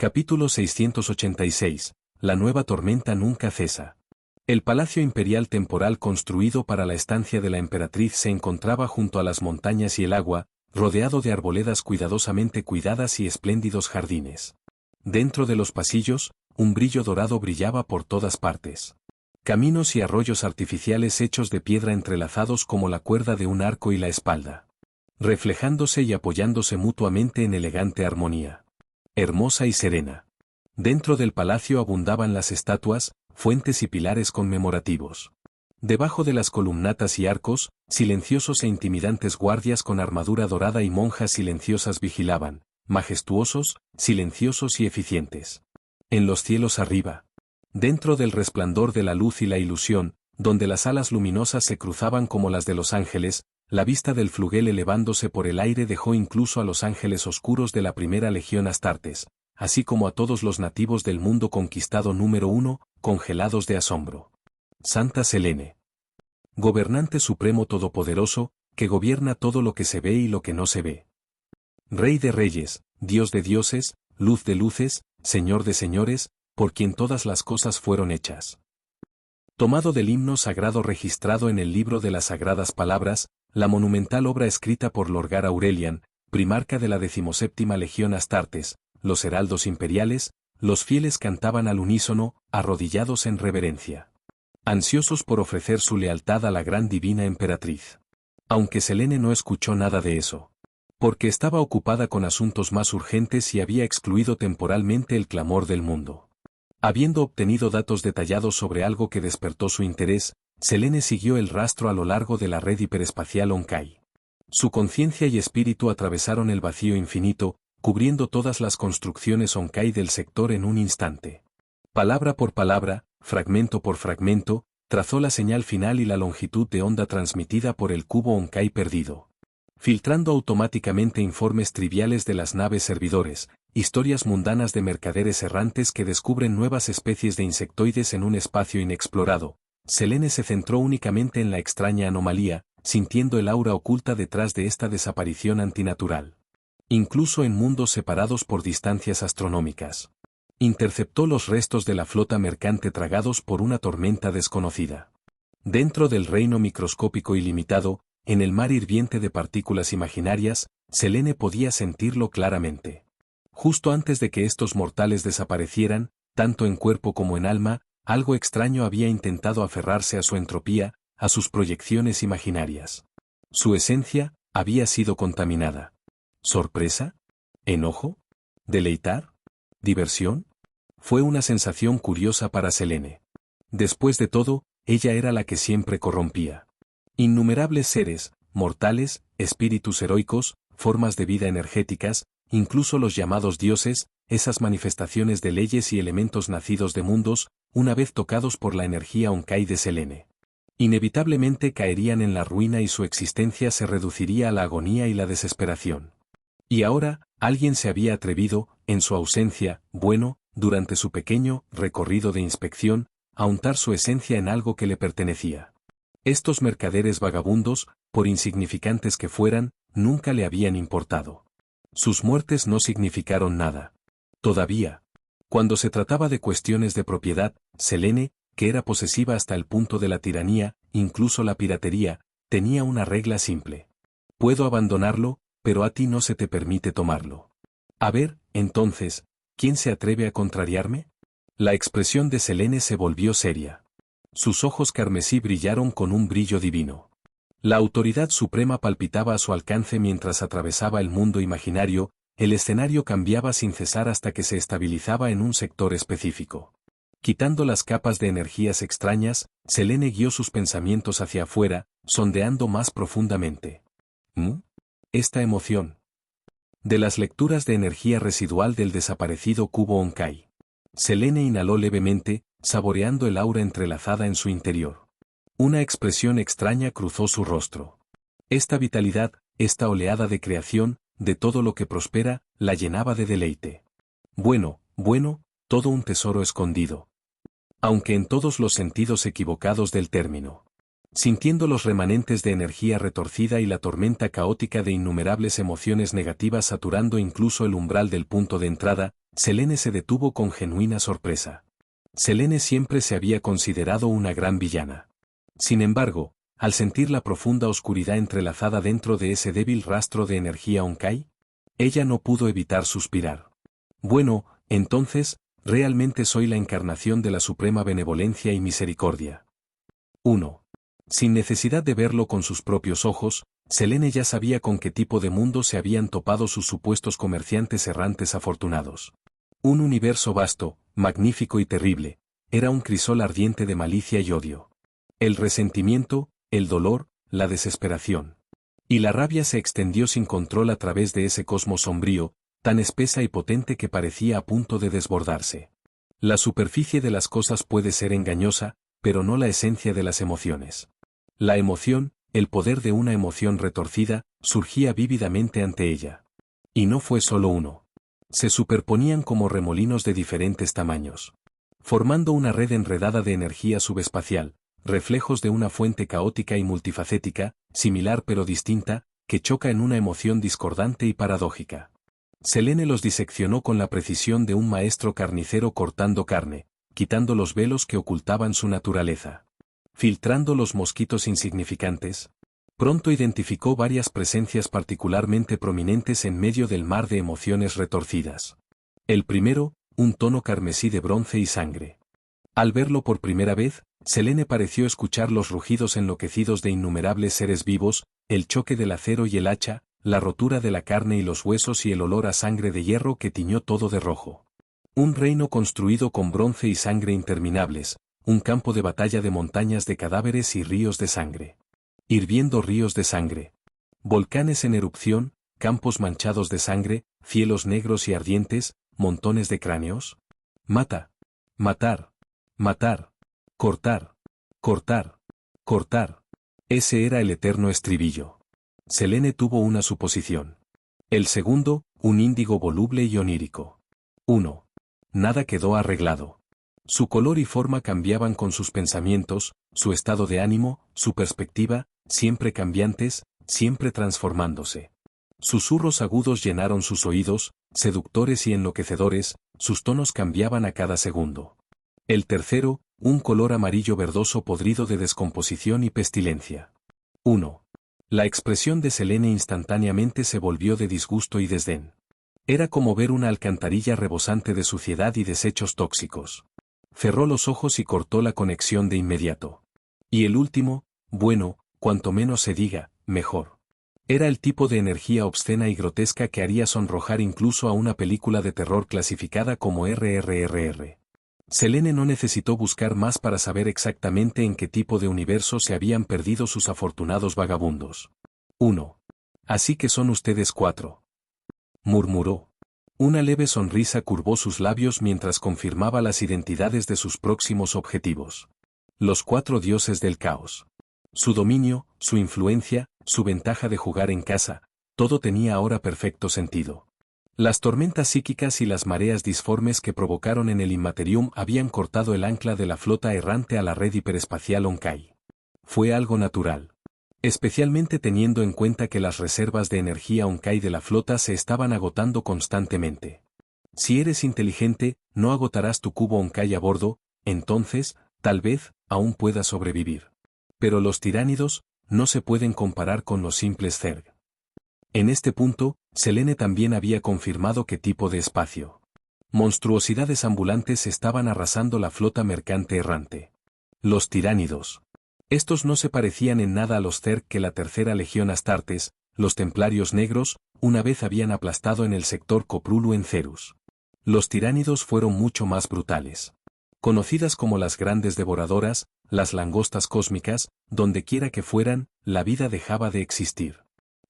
Capítulo 686. La nueva tormenta nunca cesa. El palacio imperial temporal construido para la estancia de la emperatriz se encontraba junto a las montañas y el agua, rodeado de arboledas cuidadosamente cuidadas y espléndidos jardines. Dentro de los pasillos, un brillo dorado brillaba por todas partes. Caminos y arroyos artificiales hechos de piedra entrelazados como la cuerda de un arco y la espalda. Reflejándose y apoyándose mutuamente en elegante armonía. Hermosa y serena. Dentro del palacio abundaban las estatuas, fuentes y pilares conmemorativos. Debajo de las columnatas y arcos, silenciosos e intimidantes guardias con armadura dorada y monjas silenciosas vigilaban, majestuosos, silenciosos y eficientes. En los cielos arriba. Dentro del resplandor de la luz y la ilusión, donde las alas luminosas se cruzaban como las de los ángeles, la vista del flugel elevándose por el aire dejó incluso a los ángeles oscuros de la primera legión Astartes, así como a todos los nativos del mundo conquistado número 1, congelados de asombro. Santa Selene. Gobernante supremo todopoderoso, que gobierna todo lo que se ve y lo que no se ve. Rey de reyes, Dios de dioses, luz de luces, Señor de señores, por quien todas las cosas fueron hechas. Tomado del himno sagrado registrado en el libro de las sagradas palabras, la monumental obra escrita por Lorgar Aurelian, primarca de la 17ª Legión Astartes, los heraldos imperiales, los fieles cantaban al unísono, arrodillados en reverencia. Ansiosos por ofrecer su lealtad a la gran divina emperatriz. Aunque Selene no escuchó nada de eso. Porque estaba ocupada con asuntos más urgentes y había excluido temporalmente el clamor del mundo. Habiendo obtenido datos detallados sobre algo que despertó su interés, Selene siguió el rastro a lo largo de la red hiperespacial Onkai. Su conciencia y espíritu atravesaron el vacío infinito, cubriendo todas las construcciones Onkai del sector en un instante. Palabra por palabra, fragmento por fragmento, trazó la señal final y la longitud de onda transmitida por el cubo Onkai perdido. Filtrando automáticamente informes triviales de las naves servidores, historias mundanas de mercaderes errantes que descubren nuevas especies de insectoides en un espacio inexplorado, Selene se centró únicamente en la extraña anomalía, sintiendo el aura oculta detrás de esta desaparición antinatural. Incluso en mundos separados por distancias astronómicas. Interceptó los restos de la flota mercante tragados por una tormenta desconocida. Dentro del reino microscópico ilimitado, en el mar hirviente de partículas imaginarias, Selene podía sentirlo claramente. Justo antes de que estos mortales desaparecieran, tanto en cuerpo como en alma, algo extraño había intentado aferrarse a su entropía, a sus proyecciones imaginarias. Su esencia había sido contaminada. ¿Sorpresa? ¿Enojo? ¿Deleitar? ¿Diversión? Fue una sensación curiosa para Selene. Después de todo, ella era la que siempre corrompía. Innumerables seres, mortales, espíritus heroicos, formas de vida energéticas, incluso los llamados dioses, esas manifestaciones de leyes y elementos nacidos de mundos, una vez tocados por la energía Onkai de Selene. Inevitablemente caerían en la ruina y su existencia se reduciría a la agonía y la desesperación. Y ahora, alguien se había atrevido, en su ausencia, durante su pequeño recorrido de inspección, a untar su esencia en algo que le pertenecía. Estos mercaderes vagabundos, por insignificantes que fueran, nunca le habían importado. Sus muertes no significaron nada. Todavía. Cuando se trataba de cuestiones de propiedad, Selene, que era posesiva hasta el punto de la tiranía, incluso la piratería, tenía una regla simple. Puedo abandonarlo, pero a ti no se te permite tomarlo. A ver, entonces, ¿quién se atreve a contrariarme? La expresión de Selene se volvió seria. Sus ojos carmesí brillaron con un brillo divino. La autoridad suprema palpitaba a su alcance mientras atravesaba el mundo imaginario, el escenario cambiaba sin cesar hasta que se estabilizaba en un sector específico. Quitando las capas de energías extrañas, Selene guió sus pensamientos hacia afuera, sondeando más profundamente. Esta emoción. De las lecturas de energía residual del desaparecido cubo Onkai. Selene inhaló levemente, saboreando el aura entrelazada en su interior. Una expresión extraña cruzó su rostro. Esta vitalidad, esta oleada de creación, de todo lo que prospera, la llenaba de deleite. Bueno, todo un tesoro escondido. Aunque en todos los sentidos equivocados del término. Sintiendo los remanentes de energía retorcida y la tormenta caótica de innumerables emociones negativas saturando incluso el umbral del punto de entrada, Selene se detuvo con genuina sorpresa. Selene siempre se había considerado una gran villana. Sin embargo, al sentir la profunda oscuridad entrelazada dentro de ese débil rastro de energía Honkai, ella no pudo evitar suspirar. Bueno, entonces, realmente soy la encarnación de la suprema benevolencia y misericordia. 1. Sin necesidad de verlo con sus propios ojos, Selene ya sabía con qué tipo de mundo se habían topado sus supuestos comerciantes errantes afortunados. Un universo vasto, magnífico y terrible, era un crisol ardiente de malicia y odio. El resentimiento, el dolor, la desesperación. Y la rabia se extendió sin control a través de ese cosmos sombrío, tan espesa y potente que parecía a punto de desbordarse. La superficie de las cosas puede ser engañosa, pero no la esencia de las emociones. La emoción, el poder de una emoción retorcida, surgía vívidamente ante ella. Y no fue solo uno. Se superponían como remolinos de diferentes tamaños, formando una red enredada de energía subespacial, reflejos de una fuente caótica y multifacética, similar pero distinta, que choca en una emoción discordante y paradójica. Selene los diseccionó con la precisión de un maestro carnicero cortando carne, quitando los velos que ocultaban su naturaleza. Filtrando los mosquitos insignificantes, pronto identificó varias presencias particularmente prominentes en medio del mar de emociones retorcidas. El primero, un tono carmesí de bronce y sangre. Al verlo por primera vez, Selene pareció escuchar los rugidos enloquecidos de innumerables seres vivos, el choque del acero y el hacha, la rotura de la carne y los huesos y el olor a sangre de hierro que tiñó todo de rojo. Un reino construido con bronce y sangre interminables, un campo de batalla de montañas de cadáveres y ríos de sangre. Hirviendo ríos de sangre. Volcanes en erupción, campos manchados de sangre, cielos negros y ardientes, montones de cráneos. Mata. Matar. Matar. Cortar. Cortar. Cortar. Ese era el eterno estribillo. Selene tuvo una suposición. El segundo, un índigo voluble y onírico. 1. Nada quedó arreglado. Su color y forma cambiaban con sus pensamientos, su estado de ánimo, su perspectiva, siempre cambiantes, siempre transformándose. Susurros agudos llenaron sus oídos, seductores y enloquecedores, sus tonos cambiaban a cada segundo. El tercero, un color amarillo verdoso podrido de descomposición y pestilencia. 1. La expresión de Selene instantáneamente se volvió de disgusto y desdén. Era como ver una alcantarilla rebosante de suciedad y desechos tóxicos. Cerró los ojos y cortó la conexión de inmediato. Y el último, bueno, cuanto menos se diga, mejor. Era el tipo de energía obscena y grotesca que haría sonrojar incluso a una película de terror clasificada como RRRR. Selene no necesitó buscar más para saber exactamente en qué tipo de universo se habían perdido sus afortunados vagabundos. 1. Así que son ustedes 4. Murmuró. Una leve sonrisa curvó sus labios mientras confirmaba las identidades de sus próximos objetivos. Los 4 dioses del caos. Su dominio, su influencia, su ventaja de jugar en casa, todo tenía ahora perfecto sentido. Las tormentas psíquicas y las mareas disformes que provocaron en el Immaterium habían cortado el ancla de la flota errante a la red hiperespacial Honkai. Fue algo natural. Especialmente teniendo en cuenta que las reservas de energía Honkai de la flota se estaban agotando constantemente. Si eres inteligente, no agotarás tu cubo Honkai a bordo, entonces, tal vez, aún puedas sobrevivir. Pero los tiránidos, no se pueden comparar con los simples Zerg. En este punto, Selene también había confirmado qué tipo de espacio. Monstruosidades ambulantes estaban arrasando la flota mercante errante. Los tiránidos. Estos no se parecían en nada a los Zerg que la tercera legión Astartes, los templarios negros, una vez habían aplastado en el sector Coprulu en Cerus. Los tiránidos fueron mucho más brutales. Conocidas como las grandes devoradoras, las langostas cósmicas, donde quiera que fueran, la vida dejaba de existir.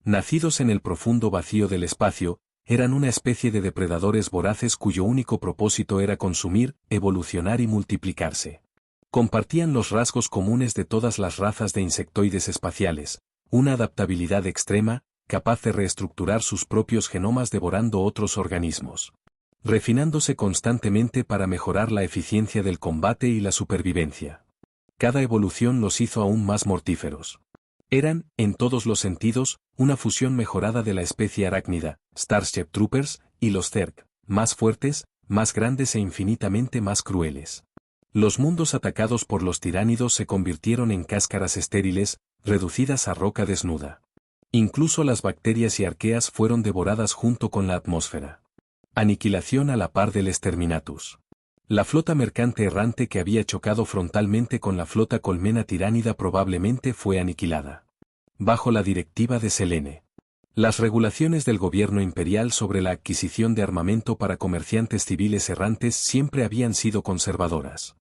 Nacidos en el profundo vacío del espacio, eran una especie de depredadores voraces cuyo único propósito era consumir, evolucionar y multiplicarse. Compartían los rasgos comunes de todas las razas de insectoides espaciales, una adaptabilidad extrema, capaz de reestructurar sus propios genomas devorando otros organismos. Refinándose constantemente para mejorar la eficiencia del combate y la supervivencia. Cada evolución los hizo aún más mortíferos. Eran, en todos los sentidos, una fusión mejorada de la especie arácnida, Starship Troopers, y los Zerg, más fuertes, más grandes e infinitamente más crueles. Los mundos atacados por los tiránidos se convirtieron en cáscaras estériles, reducidas a roca desnuda. Incluso las bacterias y arqueas fueron devoradas junto con la atmósfera. Aniquilación a la par del Exterminatus. La flota mercante errante que había chocado frontalmente con la flota colmena tiránida probablemente fue aniquilada. Bajo la directiva de Selene. Las regulaciones del gobierno imperial sobre la adquisición de armamento para comerciantes civiles errantes siempre habían sido conservadoras.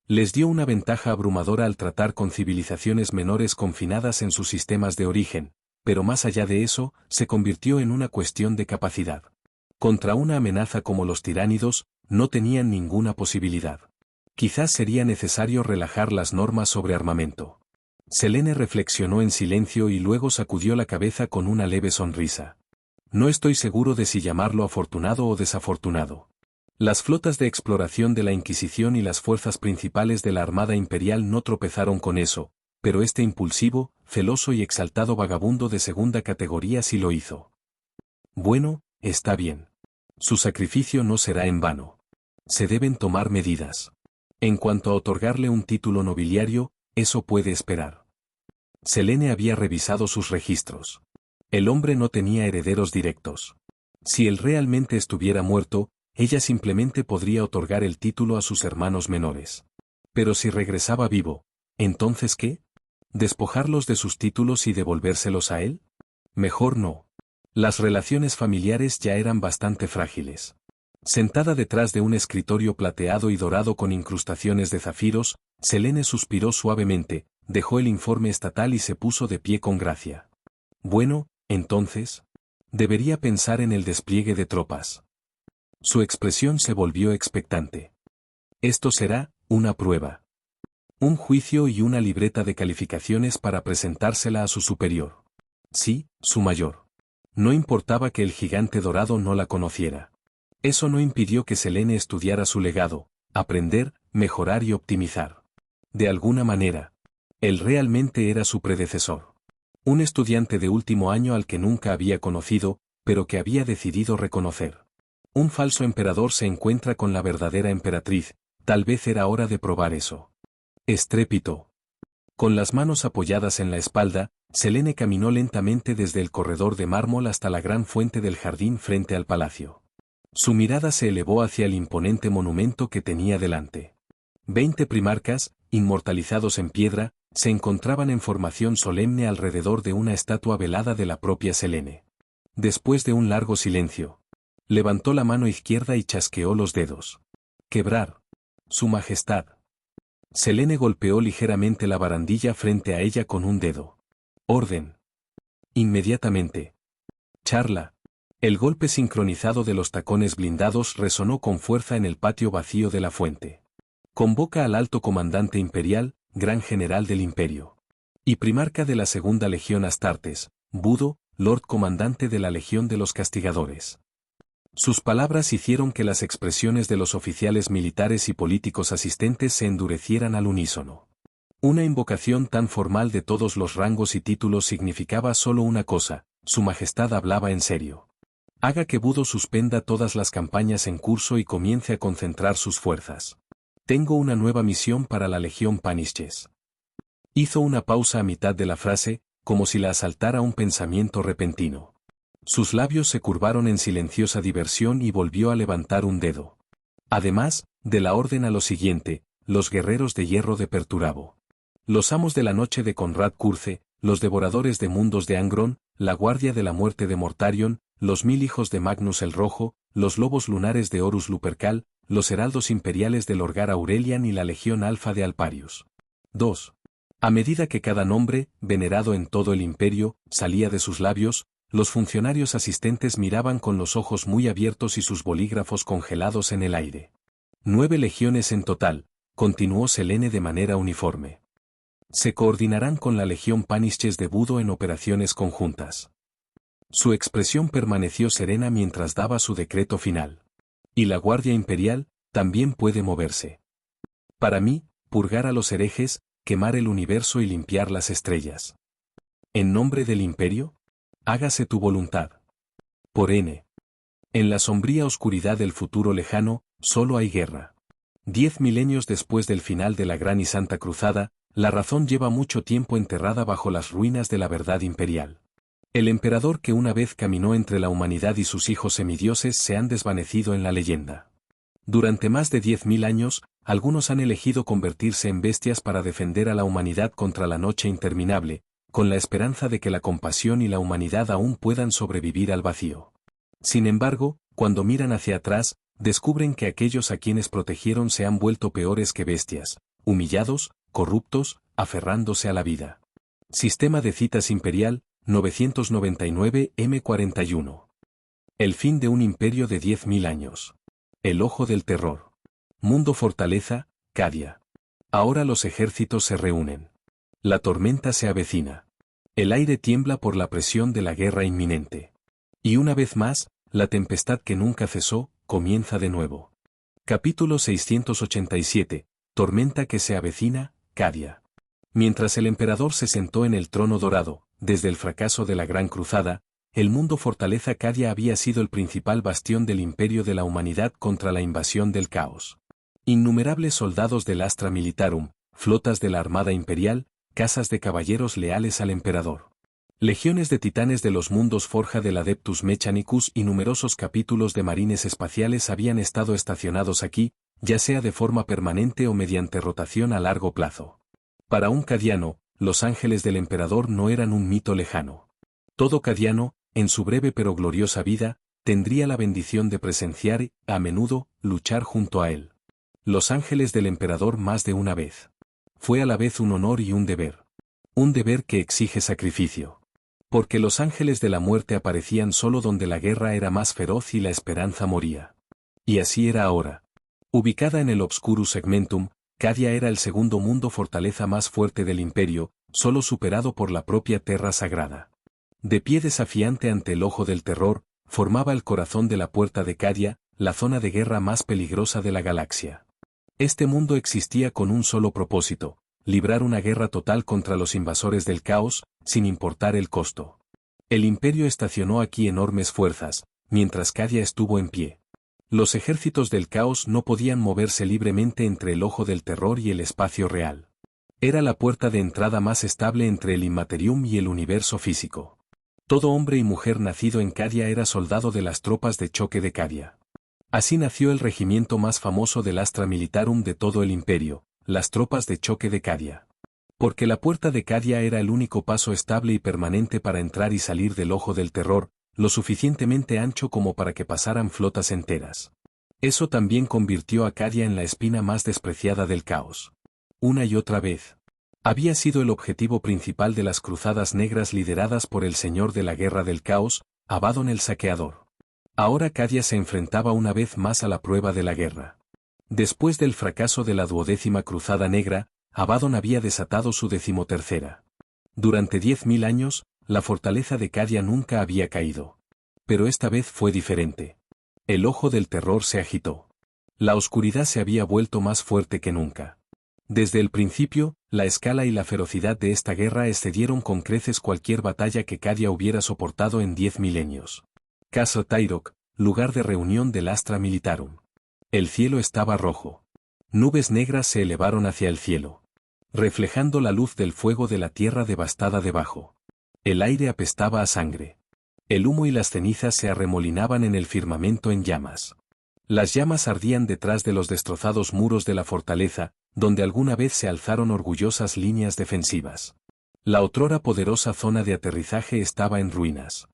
Les dio una ventaja abrumadora al tratar con civilizaciones menores confinadas en sus sistemas de origen, pero más allá de eso, se convirtió en una cuestión de capacidad. Contra una amenaza como los tiránidos, no tenían ninguna posibilidad. Quizás sería necesario relajar las normas sobre armamento. Selene reflexionó en silencio y luego sacudió la cabeza con una leve sonrisa. No estoy seguro de si llamarlo afortunado o desafortunado. Las flotas de exploración de la Inquisición y las fuerzas principales de la Armada Imperial no tropezaron con eso, pero este impulsivo, celoso y exaltado vagabundo de segunda categoría sí lo hizo. Bueno, está bien. Su sacrificio no será en vano. Se deben tomar medidas. En cuanto a otorgarle un título nobiliario, eso puede esperar. Selene había revisado sus registros. El hombre no tenía herederos directos. Si él realmente estuviera muerto, ella simplemente podría otorgar el título a sus hermanos menores. Pero si regresaba vivo, ¿entonces qué? ¿Despojarlos de sus títulos y devolvérselos a él? Mejor no. Las relaciones familiares ya eran bastante frágiles. Sentada detrás de un escritorio plateado y dorado con incrustaciones de zafiros, Selene suspiró suavemente, dejó el informe estatal y se puso de pie con gracia. Bueno, entonces, debería pensar en el despliegue de tropas. Su expresión se volvió expectante. Esto será una prueba. Un juicio y una libreta de calificaciones para presentársela a su superior. Sí, su mayor. No importaba que el gigante dorado no la conociera. Eso no impidió que Selene estudiara su legado, aprender, mejorar y optimizar. De alguna manera, él realmente era su predecesor. Un estudiante de último año al que nunca había conocido, pero que había decidido reconocer. Un falso emperador se encuentra con la verdadera emperatriz, tal vez era hora de probar eso. Estrépito. Con las manos apoyadas en la espalda, Selene caminó lentamente desde el corredor de mármol hasta la gran fuente del jardín frente al palacio. Su mirada se elevó hacia el imponente monumento que tenía delante. 20 primarcas, inmortalizados en piedra, se encontraban en formación solemne alrededor de una estatua velada de la propia Selene. Después de un largo silencio, levantó la mano izquierda y chasqueó los dedos. Quebrar. Su Majestad. Selene golpeó ligeramente la barandilla frente a ella con un dedo. Orden. Inmediatamente. Charla. El golpe sincronizado de los tacones blindados resonó con fuerza en el patio vacío de la fuente. Convoca al alto comandante imperial, gran general del imperio. Y primarca de la segunda legión Astartes, Budo, lord comandante de la legión de los castigadores. Sus palabras hicieron que las expresiones de los oficiales militares y políticos asistentes se endurecieran al unísono. Una invocación tan formal de todos los rangos y títulos significaba solo una cosa: Su Majestad hablaba en serio. Haga que Budo suspenda todas las campañas en curso y comience a concentrar sus fuerzas. Tengo una nueva misión para la Legión Panisches. Hizo una pausa a mitad de la frase, como si la asaltara un pensamiento repentino. Sus labios se curvaron en silenciosa diversión y volvió a levantar un dedo. Además, de la orden a lo siguiente: los guerreros de hierro de Perturabo. Los amos de la noche de Conrad Curce, los devoradores de mundos de Angron, la guardia de la muerte de Mortarion, los 1000 hijos de Magnus el Rojo, los lobos lunares de Horus Lupercal, los heraldos imperiales del Orgar Aurelian y la legión alfa de Alparius. 2. A medida que cada nombre, venerado en todo el imperio, salía de sus labios, los funcionarios asistentes miraban con los ojos muy abiertos y sus bolígrafos congelados en el aire. 9 legiones en total, continuó Selene de manera uniforme. Se coordinarán con la legión Panisches de Budo en operaciones conjuntas. Su expresión permaneció serena mientras daba su decreto final. Y la Guardia Imperial también puede moverse. Para mí, purgar a los herejes, quemar el universo y limpiar las estrellas. En nombre del imperio, hágase tu voluntad. Por N. En la sombría oscuridad del futuro lejano, solo hay guerra. 10 milenios después del final de la Gran y Santa Cruzada, la razón lleva mucho tiempo enterrada bajo las ruinas de la verdad imperial. El emperador que una vez caminó entre la humanidad y sus hijos semidioses se han desvanecido en la leyenda. Durante más de 10.000 años, algunos han elegido convertirse en bestias para defender a la humanidad contra la noche interminable, con la esperanza de que la compasión y la humanidad aún puedan sobrevivir al vacío. Sin embargo, cuando miran hacia atrás, descubren que aquellos a quienes protegieron se han vuelto peores que bestias, humillados, corruptos, aferrándose a la vida. Sistema de citas imperial, 999 M41. El fin de un imperio de 10.000 años. El ojo del terror. Mundo fortaleza, Cadia. Ahora los ejércitos se reúnen. La tormenta se avecina. El aire tiembla por la presión de la guerra inminente. Y una vez más, la tempestad que nunca cesó, comienza de nuevo. Capítulo 687. Tormenta que se avecina, Cadia. Mientras el emperador se sentó en el trono dorado, desde el fracaso de la Gran Cruzada, el mundo fortaleza Cadia había sido el principal bastión del imperio de la humanidad contra la invasión del caos. Innumerables soldados del Astra Militarum, flotas de la Armada Imperial, casas de caballeros leales al emperador. Legiones de titanes de los mundos forja del Adeptus Mechanicus y numerosos capítulos de marines espaciales habían estado estacionados aquí, ya sea de forma permanente o mediante rotación a largo plazo. Para un cadiano, los ángeles del emperador no eran un mito lejano. Todo cadiano, en su breve pero gloriosa vida, tendría la bendición de presenciar, a menudo, luchar junto a él. Los ángeles del emperador más de una vez. Fue a la vez un honor y un deber. Un deber que exige sacrificio. Porque los ángeles de la muerte aparecían solo donde la guerra era más feroz y la esperanza moría. Y así era ahora. Ubicada en el Obscurus Segmentum, Cadia era el segundo mundo fortaleza más fuerte del imperio, solo superado por la propia Terra Sagrada. De pie desafiante ante el ojo del terror, formaba el corazón de la puerta de Cadia, la zona de guerra más peligrosa de la galaxia. Este mundo existía con un solo propósito, librar una guerra total contra los invasores del caos, sin importar el costo. El imperio estacionó aquí enormes fuerzas, mientras Cadia estuvo en pie. Los ejércitos del caos no podían moverse libremente entre el ojo del terror y el espacio real. Era la puerta de entrada más estable entre el Immaterium y el universo físico. Todo hombre y mujer nacido en Cadia era soldado de las tropas de choque de Cadia. Así nació el regimiento más famoso del Astra Militarum de todo el imperio, las tropas de choque de Cadia. Porque la puerta de Cadia era el único paso estable y permanente para entrar y salir del ojo del terror, lo suficientemente ancho como para que pasaran flotas enteras. Eso también convirtió a Cadia en la espina más despreciada del caos. Una y otra vez. Había sido el objetivo principal de las cruzadas negras lideradas por el señor de la guerra del caos, Abaddon el Saqueador. Ahora Cadia se enfrentaba una vez más a la prueba de la guerra. Después del fracaso de la 12ª Cruzada Negra, Abaddon había desatado su 13ª. Durante 10.000 años, la fortaleza de Cadia nunca había caído. Pero esta vez fue diferente. El ojo del terror se agitó. La oscuridad se había vuelto más fuerte que nunca. Desde el principio, la escala y la ferocidad de esta guerra excedieron con creces cualquier batalla que Cadia hubiera soportado en 10 milenios. Castle Tyrok, lugar de reunión del Astra Militarum. El cielo estaba rojo. Nubes negras se elevaron hacia el cielo, reflejando la luz del fuego de la tierra devastada debajo. El aire apestaba a sangre. El humo y las cenizas se arremolinaban en el firmamento en llamas. Las llamas ardían detrás de los destrozados muros de la fortaleza, donde alguna vez se alzaron orgullosas líneas defensivas. La otrora poderosa zona de aterrizaje estaba en ruinas.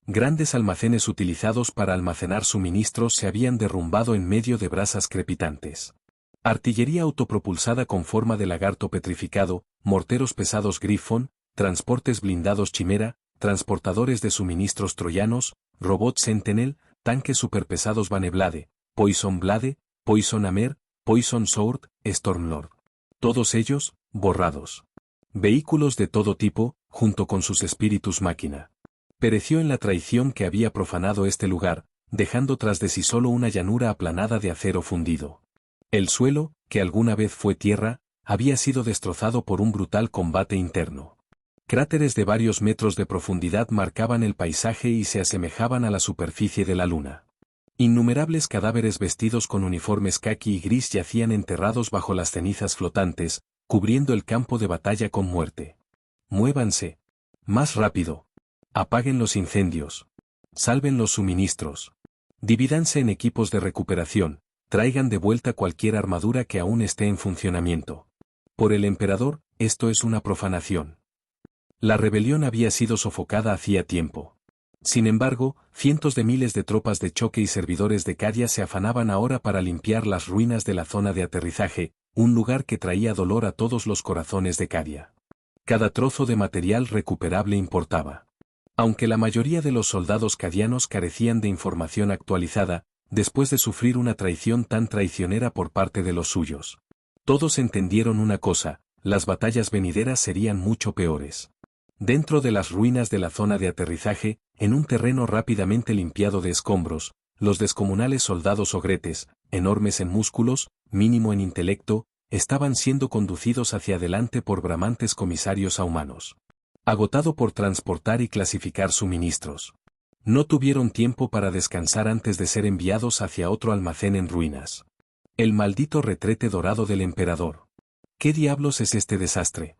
Grandes almacenes utilizados para almacenar suministros se habían derrumbado en medio de brasas crepitantes. Artillería autopropulsada con forma de lagarto petrificado, morteros pesados Griffon, transportes blindados Chimera, transportadores de suministros troyanos, robots Sentinel, tanques superpesados Vaneblade, Poison Blade, Poison Hammer, Poison Sword, Stormlord. Todos ellos, borrados. Vehículos de todo tipo, junto con sus espíritus máquina. Pereció en la traición que había profanado este lugar, dejando tras de sí solo una llanura aplanada de acero fundido. El suelo, que alguna vez fue tierra, había sido destrozado por un brutal combate interno. Cráteres de varios metros de profundidad marcaban el paisaje y se asemejaban a la superficie de la luna. Innumerables cadáveres vestidos con uniformes caqui y gris yacían enterrados bajo las cenizas flotantes, cubriendo el campo de batalla con muerte. Muévanse. Más rápido. Apaguen los incendios. Salven los suministros. Divídanse en equipos de recuperación, traigan de vuelta cualquier armadura que aún esté en funcionamiento. Por el emperador, esto es una profanación. La rebelión había sido sofocada hacía tiempo. Sin embargo, cientos de miles de tropas de choque y servidores de Cadia se afanaban ahora para limpiar las ruinas de la zona de aterrizaje, un lugar que traía dolor a todos los corazones de Cadia. Cada trozo de material recuperable importaba. Aunque la mayoría de los soldados cadianos carecían de información actualizada, después de sufrir una traición tan traicionera por parte de los suyos, todos entendieron una cosa: las batallas venideras serían mucho peores. Dentro de las ruinas de la zona de aterrizaje, en un terreno rápidamente limpiado de escombros, los descomunales soldados ogretes, enormes en músculos, mínimo en intelecto, estaban siendo conducidos hacia adelante por bramantes comisarios a humanos. Agotado por transportar y clasificar suministros. No tuvieron tiempo para descansar antes de ser enviados hacia otro almacén en ruinas. El maldito retrete dorado del emperador. ¿Qué diablos es este desastre?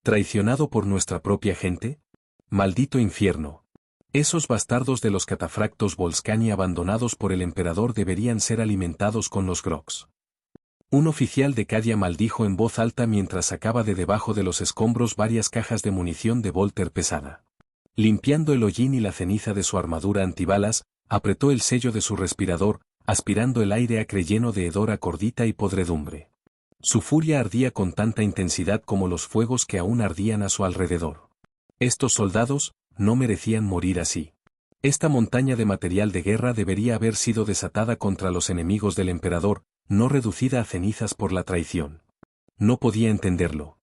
¿Traicionado por nuestra propia gente? Maldito infierno. Esos bastardos de los catafractos Volscani abandonados por el emperador deberían ser alimentados con los grogs. Un oficial de Cadia maldijo en voz alta mientras sacaba de debajo de los escombros varias cajas de munición de Volter pesada. Limpiando el hollín y la ceniza de su armadura antibalas, apretó el sello de su respirador, aspirando el aire acre lleno de hedor a cordita y podredumbre. Su furia ardía con tanta intensidad como los fuegos que aún ardían a su alrededor. Estos soldados no merecían morir así. Esta montaña de material de guerra debería haber sido desatada contra los enemigos del emperador, no reducida a cenizas por la traición. No podía entenderlo.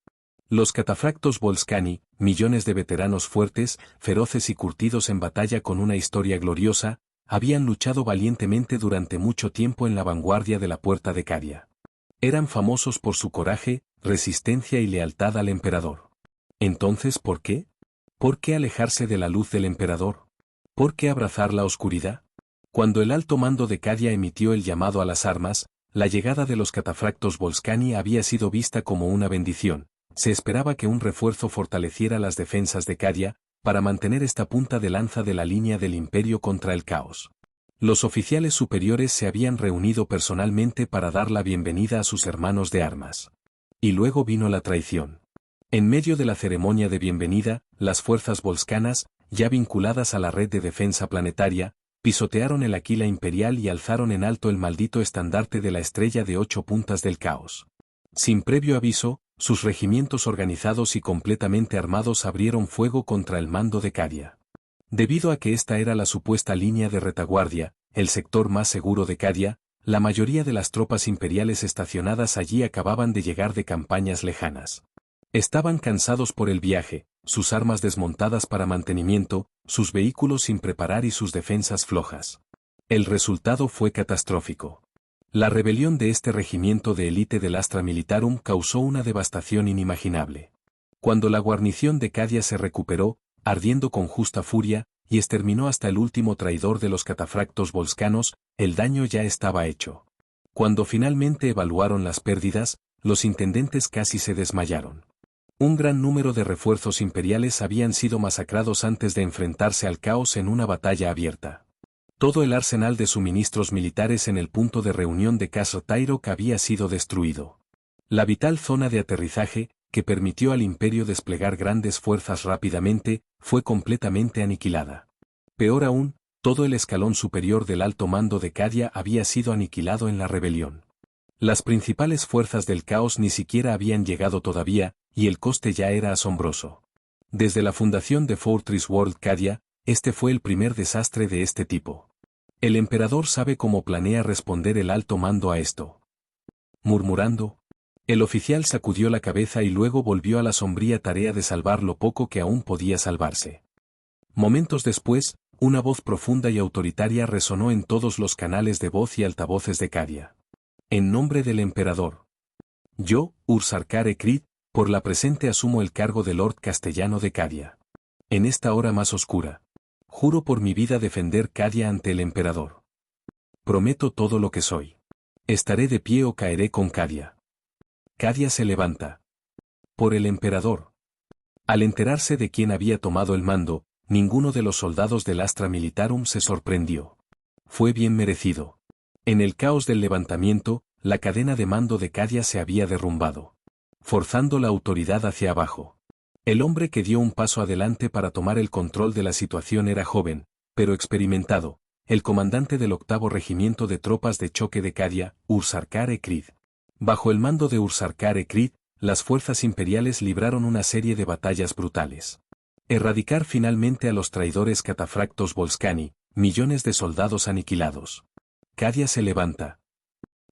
Los catafractos Volscani, millones de veteranos fuertes, feroces y curtidos en batalla con una historia gloriosa, habían luchado valientemente durante mucho tiempo en la vanguardia de la Puerta de Cadia. Eran famosos por su coraje, resistencia y lealtad al emperador. Entonces, ¿por qué? ¿Por qué alejarse de la luz del emperador? ¿Por qué abrazar la oscuridad? Cuando el alto mando de Cadia emitió el llamado a las armas, la llegada de los catafractos Volscani había sido vista como una bendición. Se esperaba que un refuerzo fortaleciera las defensas de Cadia, para mantener esta punta de lanza de la línea del imperio contra el caos. Los oficiales superiores se habían reunido personalmente para dar la bienvenida a sus hermanos de armas. Y luego vino la traición. En medio de la ceremonia de bienvenida, las fuerzas volscanas, ya vinculadas a la red de defensa planetaria, pisotearon el Aquila imperial y alzaron en alto el maldito estandarte de la estrella de 8 puntas del caos. Sin previo aviso, sus regimientos organizados y completamente armados abrieron fuego contra el mando de Cadia. Debido a que esta era la supuesta línea de retaguardia, el sector más seguro de Cadia, la mayoría de las tropas imperiales estacionadas allí acababan de llegar de campañas lejanas. Estaban cansados por el viaje, sus armas desmontadas para mantenimiento, sus vehículos sin preparar y sus defensas flojas. El resultado fue catastrófico. La rebelión de este regimiento de élite del Astra Militarum causó una devastación inimaginable. Cuando la guarnición de Cadia se recuperó, ardiendo con justa furia, y exterminó hasta el último traidor de los catafractos volscanos, el daño ya estaba hecho. Cuando finalmente evaluaron las pérdidas, los intendentes casi se desmayaron. Un gran número de refuerzos imperiales habían sido masacrados antes de enfrentarse al caos en una batalla abierta. Todo el arsenal de suministros militares en el punto de reunión de Castle Tyrok había sido destruido. La vital zona de aterrizaje, que permitió al imperio desplegar grandes fuerzas rápidamente, fue completamente aniquilada. Peor aún, todo el escalón superior del alto mando de Cadia había sido aniquilado en la rebelión. Las principales fuerzas del caos ni siquiera habían llegado todavía, y el coste ya era asombroso. Desde la fundación de Fortress World Cadia, este fue el primer desastre de este tipo. El emperador sabe cómo planea responder el alto mando a esto. Murmurando, el oficial sacudió la cabeza y luego volvió a la sombría tarea de salvar lo poco que aún podía salvarse. Momentos después, una voz profunda y autoritaria resonó en todos los canales de voz y altavoces de Cadia. En nombre del emperador. Yo, Ursarkar Crid, por la presente asumo el cargo de Lord Castellano de Cadia. En esta hora más oscura, juro por mi vida defender Cadia ante el emperador. prometo todo lo que soy. Estaré de pie o caeré con Cadia. Cadia se levanta. Por el emperador. Al enterarse de quién había tomado el mando, ninguno de los soldados del Astra Militarum se sorprendió. Fue bien merecido. En el caos del levantamiento, la cadena de mando de Cadia se había derrumbado, forzando la autoridad hacia abajo. El hombre que dio un paso adelante para tomar el control de la situación era joven, pero experimentado, el comandante del 8º Regimiento de Tropas de Choque de Cadia, Ursarkar-e-Krid. Bajo el mando de Ursarkar-e-Krid, las fuerzas imperiales libraron una serie de batallas brutales. Erradicar finalmente a los traidores catafractos Volskani, millones de soldados aniquilados. Cadia se levanta.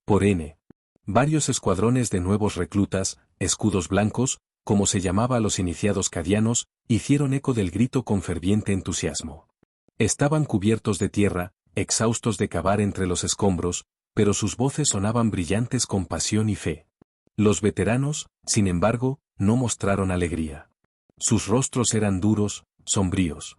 Por N. Varios escuadrones de nuevos reclutas, escudos blancos, como se llamaba a los iniciados cadianos, hicieron eco del grito con ferviente entusiasmo. Estaban cubiertos de tierra, exhaustos de cavar entre los escombros, pero sus voces sonaban brillantes con pasión y fe. Los veteranos, sin embargo, no mostraron alegría. Sus rostros eran duros, sombríos.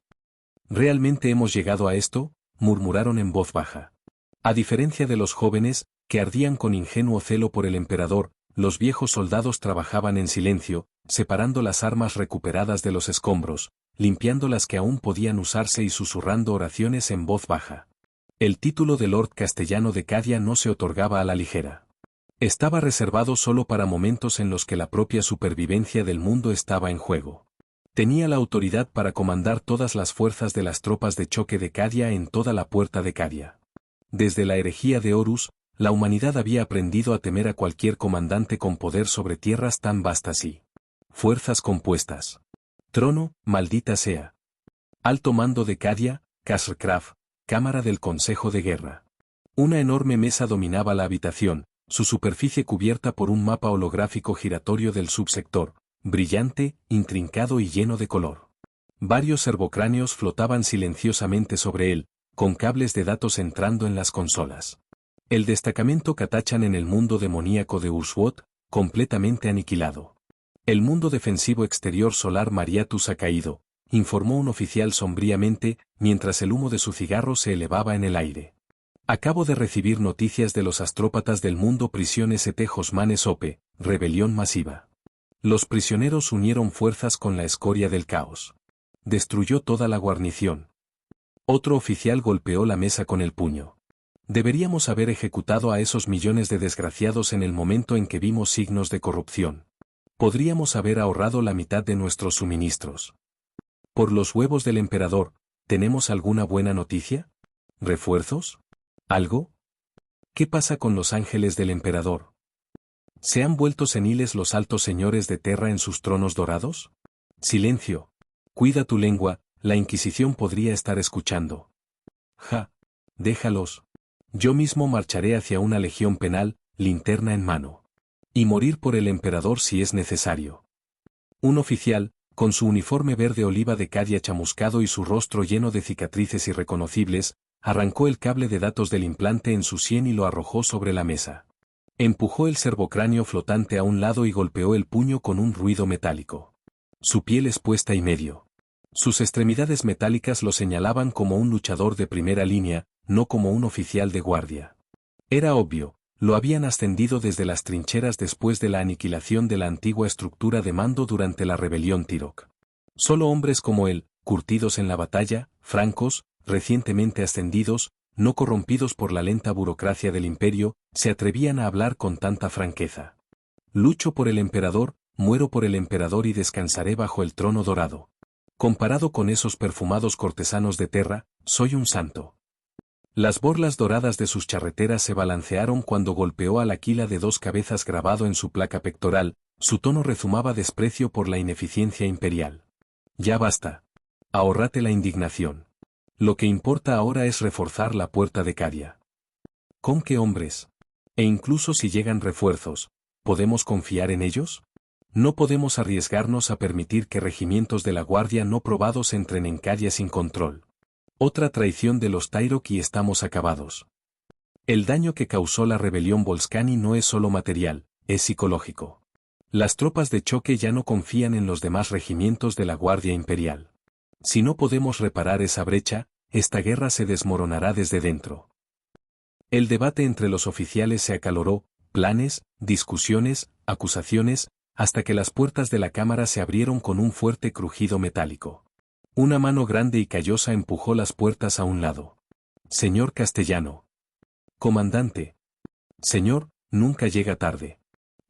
¿Realmente hemos llegado a esto?, murmuraron en voz baja. A diferencia de los jóvenes, que ardían con ingenuo celo por el emperador, los viejos soldados trabajaban en silencio, separando las armas recuperadas de los escombros, limpiando las que aún podían usarse y susurrando oraciones en voz baja. El título de Lord Castellano de Cadia no se otorgaba a la ligera. Estaba reservado solo para momentos en los que la propia supervivencia del mundo estaba en juego. Tenía la autoridad para comandar todas las fuerzas de las tropas de choque de Cadia en toda la puerta de Cadia. Desde la herejía de Horus, la humanidad había aprendido a temer a cualquier comandante con poder sobre tierras tan vastas y fuerzas compuestas. Trono, maldita sea. Alto mando de Cadia, Casrcraft, Cámara del Consejo de Guerra. Una enorme mesa dominaba la habitación, su superficie cubierta por un mapa holográfico giratorio del subsector, brillante, intrincado y lleno de color. Varios servocráneos flotaban silenciosamente sobre él, con cables de datos entrando en las consolas. El destacamento Katachan en el mundo demoníaco de Urswot, completamente aniquilado. El mundo defensivo exterior solar Mariatus ha caído, informó un oficial sombríamente, mientras el humo de su cigarro se elevaba en el aire. Acabo de recibir noticias de los astrópatas del mundo prisión St. Josman Sope, rebelión masiva. Los prisioneros unieron fuerzas con la escoria del caos. Destruyó toda la guarnición. Otro oficial golpeó la mesa con el puño. Deberíamos haber ejecutado a esos millones de desgraciados en el momento en que vimos signos de corrupción. Podríamos haber ahorrado la mitad de nuestros suministros. Por los huevos del emperador, ¿tenemos alguna buena noticia? ¿Refuerzos? ¿Algo? ¿Qué pasa con los ángeles del emperador? ¿Se han vuelto seniles los altos señores de Terra en sus tronos dorados? Silencio. Cuida tu lengua, la Inquisición podría estar escuchando. Ja. Déjalos. Yo mismo marcharé hacia una legión penal, linterna en mano. Y morir por el emperador si es necesario. Un oficial, con su uniforme verde oliva de Cadia chamuscado y su rostro lleno de cicatrices irreconocibles, arrancó el cable de datos del implante en su sien y lo arrojó sobre la mesa. Empujó el servocráneo flotante a un lado y golpeó el puño con un ruido metálico. Su piel expuesta y medio. Sus extremidades metálicas lo señalaban como un luchador de primera línea, no como un oficial de guardia. Era obvio, lo habían ascendido desde las trincheras después de la aniquilación de la antigua estructura de mando durante la rebelión Tirok. Solo hombres como él, curtidos en la batalla, francos, recientemente ascendidos, no corrompidos por la lenta burocracia del imperio, se atrevían a hablar con tanta franqueza. Lucho por el emperador, muero por el emperador y descansaré bajo el trono dorado. Comparado con esos perfumados cortesanos de Terra, soy un santo. Las borlas doradas de sus charreteras se balancearon cuando golpeó al Aquila de 2 cabezas grabado en su placa pectoral, su tono rezumaba desprecio por la ineficiencia imperial. Ya basta. Ahórrate la indignación. Lo que importa ahora es reforzar la puerta de Cadia. ¿Con qué hombres? E incluso si llegan refuerzos, ¿podemos confiar en ellos? No podemos arriesgarnos a permitir que regimientos de la guardia no probados entren en Cadia sin control. Otra traición de los Tyrok y estamos acabados. El daño que causó la rebelión Volskani no es solo material, es psicológico. Las tropas de choque ya no confían en los demás regimientos de la Guardia Imperial. Si no podemos reparar esa brecha, esta guerra se desmoronará desde dentro. El debate entre los oficiales se acaloró, planes, discusiones, acusaciones, hasta que las puertas de la cámara se abrieron con un fuerte crujido metálico. Una mano grande y callosa empujó las puertas a un lado. Señor Castellano. Comandante. Señor, nunca llega tarde.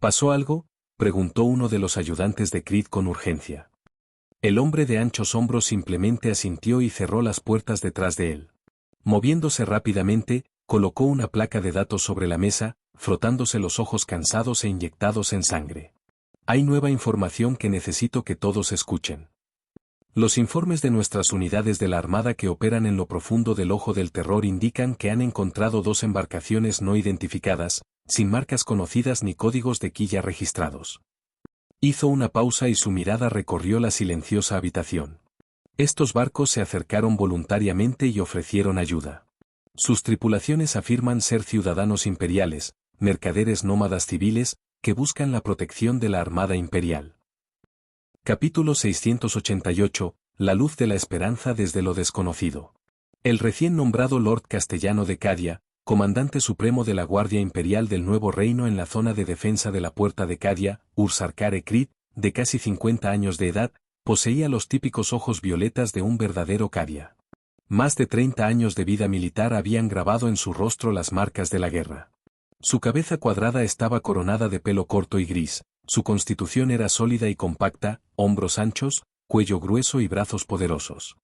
¿Pasó algo?, preguntó uno de los ayudantes de Creed con urgencia. El hombre de anchos hombros simplemente asintió y cerró las puertas detrás de él. Moviéndose rápidamente, colocó una placa de datos sobre la mesa, frotándose los ojos cansados e inyectados en sangre. Hay nueva información que necesito que todos escuchen. Los informes de nuestras unidades de la Armada que operan en lo profundo del Ojo del Terror indican que han encontrado 2 embarcaciones no identificadas, sin marcas conocidas ni códigos de quilla registrados. Hizo una pausa y su mirada recorrió la silenciosa habitación. Estos barcos se acercaron voluntariamente y ofrecieron ayuda. Sus tripulaciones afirman ser ciudadanos imperiales, mercaderes nómadas civiles, que buscan la protección de la Armada Imperial. Capítulo 688, La luz de la esperanza desde lo desconocido. El recién nombrado Lord Castellano de Cadia, comandante supremo de la Guardia Imperial del Nuevo Reino en la zona de defensa de la Puerta de Cadia, Ursarkare Creed, de casi 50 años de edad, poseía los típicos ojos violetas de un verdadero Cadia. Más de 30 años de vida militar habían grabado en su rostro las marcas de la guerra. Su cabeza cuadrada estaba coronada de pelo corto y gris, su constitución era sólida y compacta, hombros anchos, cuello grueso y brazos poderosos.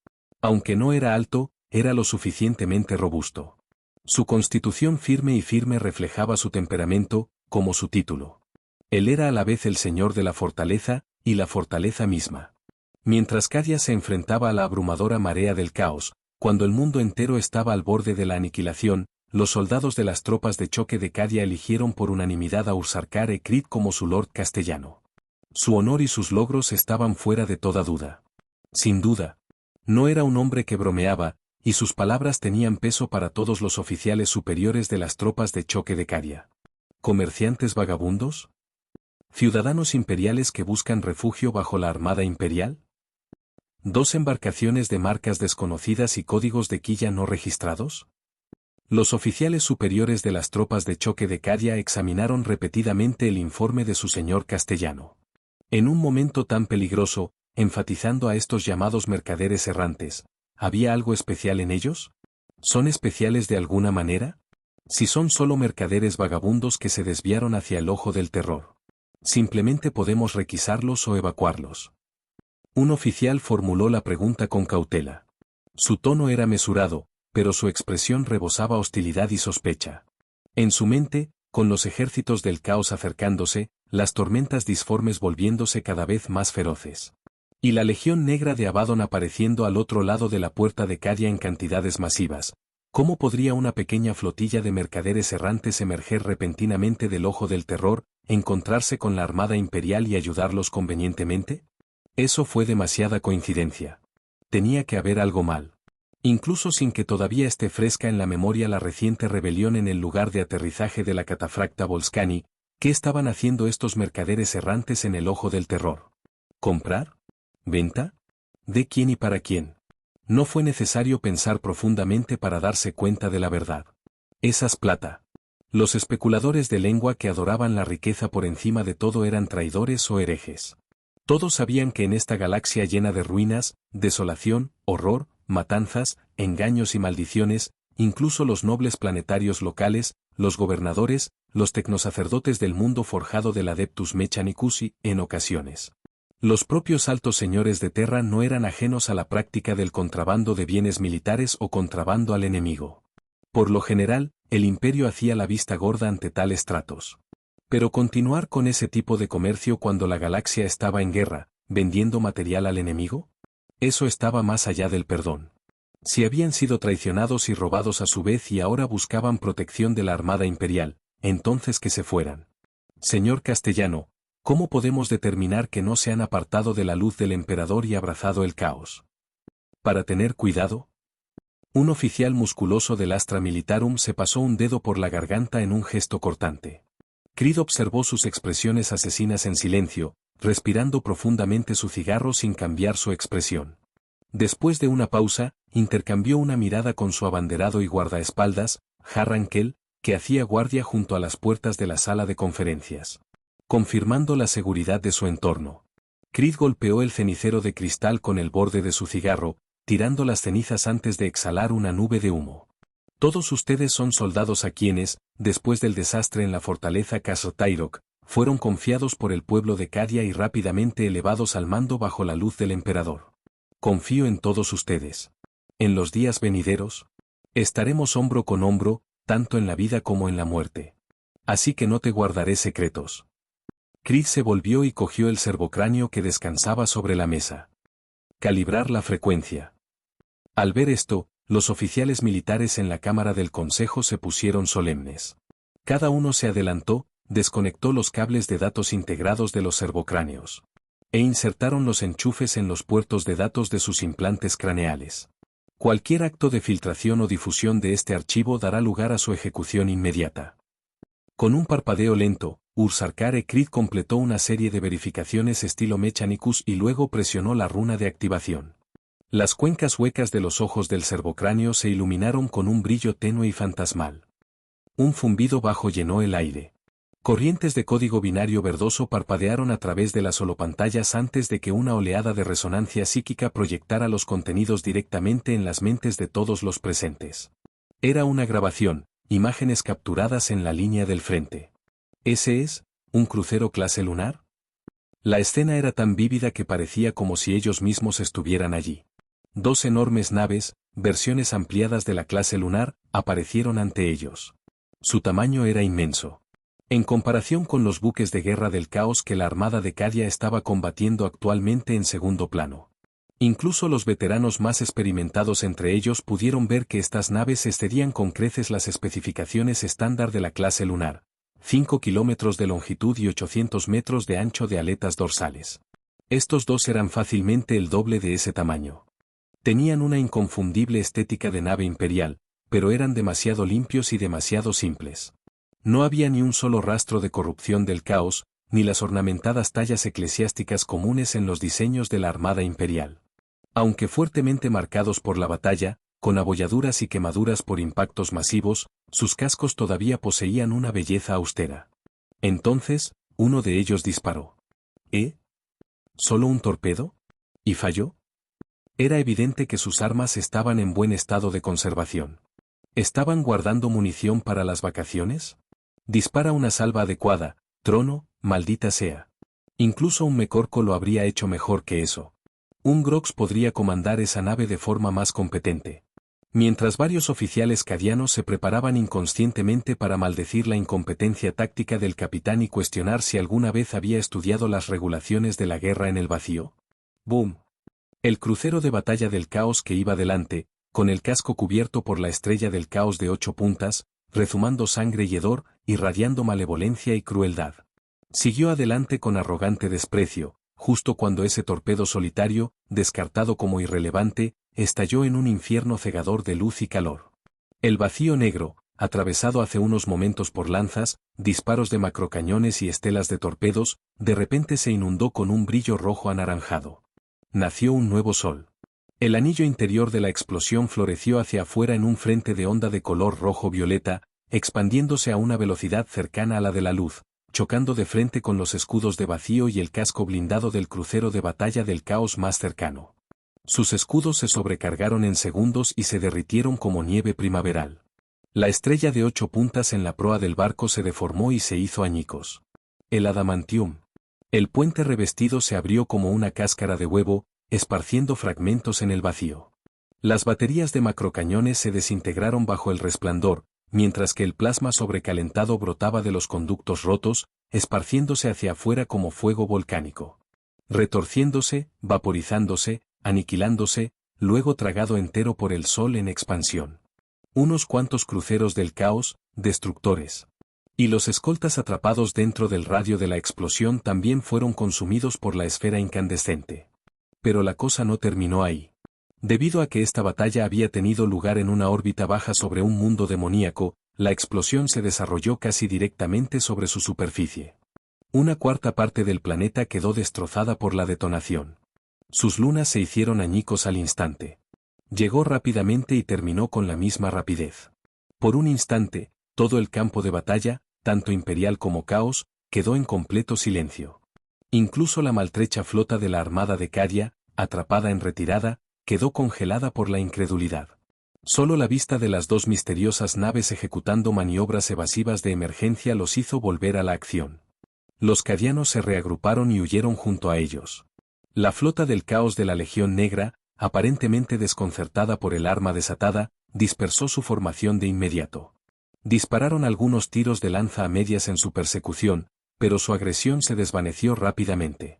Aunque no era alto, era lo suficientemente robusto. Su constitución firme reflejaba su temperamento, como su título. Él era a la vez el señor de la fortaleza, y la fortaleza misma. Mientras Cadia se enfrentaba a la abrumadora marea del caos, cuando el mundo entero estaba al borde de la aniquilación, los soldados de las tropas de choque de Cadia eligieron por unanimidad a Ursarkare Creed como su Lord Castellano. Su honor y sus logros estaban fuera de toda duda. Sin duda. No era un hombre que bromeaba, y sus palabras tenían peso para todos los oficiales superiores de las tropas de choque de Cadia. ¿Comerciantes vagabundos? ¿Ciudadanos imperiales que buscan refugio bajo la Armada Imperial? ¿2 embarcaciones de marcas desconocidas y códigos de quilla no registrados? Los oficiales superiores de las tropas de choque de Cadia examinaron repetidamente el informe de su señor Castellano. En un momento tan peligroso, enfatizando a estos llamados mercaderes errantes, ¿había algo especial en ellos? ¿Son especiales de alguna manera? Si son solo mercaderes vagabundos que se desviaron hacia el Ojo del Terror. Simplemente podemos requisarlos o evacuarlos. Un oficial formuló la pregunta con cautela. Su tono era mesurado, pero su expresión rebosaba hostilidad y sospecha. En su mente, con los ejércitos del caos acercándose, las tormentas disformes volviéndose cada vez más feroces. Y la Legión Negra de Abaddon apareciendo al otro lado de la Puerta de Cadia en cantidades masivas. ¿Cómo podría una pequeña flotilla de mercaderes errantes emerger repentinamente del Ojo del Terror, encontrarse con la Armada Imperial y ayudarlos convenientemente? Eso fue demasiada coincidencia. Tenía que haber algo mal. Incluso sin que todavía esté fresca en la memoria la reciente rebelión en el lugar de aterrizaje de la catafracta Volskani, ¿qué estaban haciendo estos mercaderes errantes en el Ojo del Terror? ¿Comprar? ¿Venta? ¿De quién y para quién? No fue necesario pensar profundamente para darse cuenta de la verdad. Esas plata. Los especuladores de lengua que adoraban la riqueza por encima de todo eran traidores o herejes. Todos sabían que en esta galaxia llena de ruinas, desolación, horror, matanzas, engaños y maldiciones, incluso los nobles planetarios locales, los gobernadores, los tecnosacerdotes del mundo forjado del Adeptus Mechanicus en ocasiones. Los propios altos señores de Terra no eran ajenos a la práctica del contrabando de bienes militares o contrabando al enemigo. Por lo general, el imperio hacía la vista gorda ante tales tratos. Pero continuar con ese tipo de comercio cuando la galaxia estaba en guerra, vendiendo material al enemigo? Eso estaba más allá del perdón. Si habían sido traicionados y robados a su vez y ahora buscaban protección de la Armada Imperial, entonces que se fueran. Señor Castellano, ¿cómo podemos determinar que no se han apartado de la luz del emperador y abrazado el caos? ¿Para tener cuidado? Un oficial musculoso del Astra Militarum se pasó un dedo por la garganta en un gesto cortante. Creed observó sus expresiones asesinas en silencio, respirando profundamente su cigarro sin cambiar su expresión. Después de una pausa, intercambió una mirada con su abanderado y guardaespaldas, Harrankel, que hacía guardia junto a las puertas de la sala de conferencias. Confirmando la seguridad de su entorno. Creed golpeó el cenicero de cristal con el borde de su cigarro, tirando las cenizas antes de exhalar una nube de humo. Todos ustedes son soldados a quienes, después del desastre en la fortaleza Castle Tyrok, fueron confiados por el pueblo de Cadia y rápidamente elevados al mando bajo la luz del emperador. Confío en todos ustedes. En los días venideros, estaremos hombro con hombro, tanto en la vida como en la muerte. Así que no te guardaré secretos. Creed se volvió y cogió el servocráneo que descansaba sobre la mesa. Calibrar la frecuencia. Al ver esto, los oficiales militares en la Cámara del Consejo se pusieron solemnes. Cada uno se adelantó, desconectó los cables de datos integrados de los servocráneos. E insertaron los enchufes en los puertos de datos de sus implantes craneales. Cualquier acto de filtración o difusión de este archivo dará lugar a su ejecución inmediata. Con un parpadeo lento, Ursarkare Creed completó una serie de verificaciones estilo Mechanicus y luego presionó la runa de activación. Las cuencas huecas de los ojos del servocráneo se iluminaron con un brillo tenue y fantasmal. Un zumbido bajo llenó el aire. Corrientes de código binario verdoso parpadearon a través de las holopantallas antes de que una oleada de resonancia psíquica proyectara los contenidos directamente en las mentes de todos los presentes. Era una grabación, imágenes capturadas en la línea del frente. ¿Ese es un crucero clase lunar? La escena era tan vívida que parecía como si ellos mismos estuvieran allí. Dos enormes naves, versiones ampliadas de la clase lunar, aparecieron ante ellos. Su tamaño era inmenso. En comparación con los buques de guerra del caos que la Armada de Cadia estaba combatiendo actualmente en segundo plano. Incluso los veteranos más experimentados entre ellos pudieron ver que estas naves excedían con creces las especificaciones estándar de la clase lunar. 5 kilómetros de longitud y 800 metros de ancho de aletas dorsales. Estos dos eran fácilmente el doble de ese tamaño. Tenían una inconfundible estética de nave imperial, pero eran demasiado limpios y demasiado simples. No había ni un solo rastro de corrupción del caos, ni las ornamentadas tallas eclesiásticas comunes en los diseños de la Armada Imperial. Aunque fuertemente marcados por la batalla, con abolladuras y quemaduras por impactos masivos, sus cascos todavía poseían una belleza austera. Entonces, uno de ellos disparó. ¿Solo un torpedo? ¿Y falló? Era evidente que sus armas estaban en buen estado de conservación. ¿Estaban guardando munición para las vacaciones? Dispara una salva adecuada, trono, maldita sea. Incluso un Mecorco lo habría hecho mejor que eso. Un Grox podría comandar esa nave de forma más competente. Mientras varios oficiales cadianos se preparaban inconscientemente para maldecir la incompetencia táctica del capitán y cuestionar si alguna vez había estudiado las regulaciones de la guerra en el vacío. ¡Boom! El crucero de batalla del caos que iba delante, con el casco cubierto por la estrella del caos de 8 puntas, rezumando sangre y hedor, irradiando malevolencia y crueldad. Siguió adelante con arrogante desprecio, justo cuando ese torpedo solitario, descartado como irrelevante, estalló en un infierno cegador de luz y calor. El vacío negro, atravesado hace unos momentos por lanzas, disparos de macrocañones y estelas de torpedos, de repente se inundó con un brillo rojo anaranjado. Nació un nuevo sol. El anillo interior de la explosión floreció hacia afuera en un frente de onda de color rojo-violeta, expandiéndose a una velocidad cercana a la de la luz, chocando de frente con los escudos de vacío y el casco blindado del crucero de batalla del caos más cercano. Sus escudos se sobrecargaron en segundos y se derritieron como nieve primaveral. La estrella de 8 puntas en la proa del barco se deformó y se hizo añicos. El adamantium. El puente revestido se abrió como una cáscara de huevo, esparciendo fragmentos en el vacío. Las baterías de macrocañones se desintegraron bajo el resplandor, mientras que el plasma sobrecalentado brotaba de los conductos rotos, esparciéndose hacia afuera como fuego volcánico. Retorciéndose, vaporizándose, aniquilándose, luego tragado entero por el sol en expansión. Unos cuantos cruceros del caos, destructores. Y los escoltas atrapados dentro del radio de la explosión también fueron consumidos por la esfera incandescente. Pero la cosa no terminó ahí. Debido a que esta batalla había tenido lugar en una órbita baja sobre un mundo demoníaco, la explosión se desarrolló casi directamente sobre su superficie. Una cuarta parte del planeta quedó destrozada por la detonación. Sus lunas se hicieron añicos al instante. Llegó rápidamente y terminó con la misma rapidez. Por un instante, todo el campo de batalla, tanto imperial como caos, quedó en completo silencio. Incluso la maltrecha flota de la armada de Cadia, atrapada en retirada, quedó congelada por la incredulidad. Solo la vista de las dos misteriosas naves ejecutando maniobras evasivas de emergencia los hizo volver a la acción. Los cadianos se reagruparon y huyeron junto a ellos. La flota del caos de la Legión Negra, aparentemente desconcertada por el arma desatada, dispersó su formación de inmediato. Dispararon algunos tiros de lanza a medias en su persecución, pero su agresión se desvaneció rápidamente.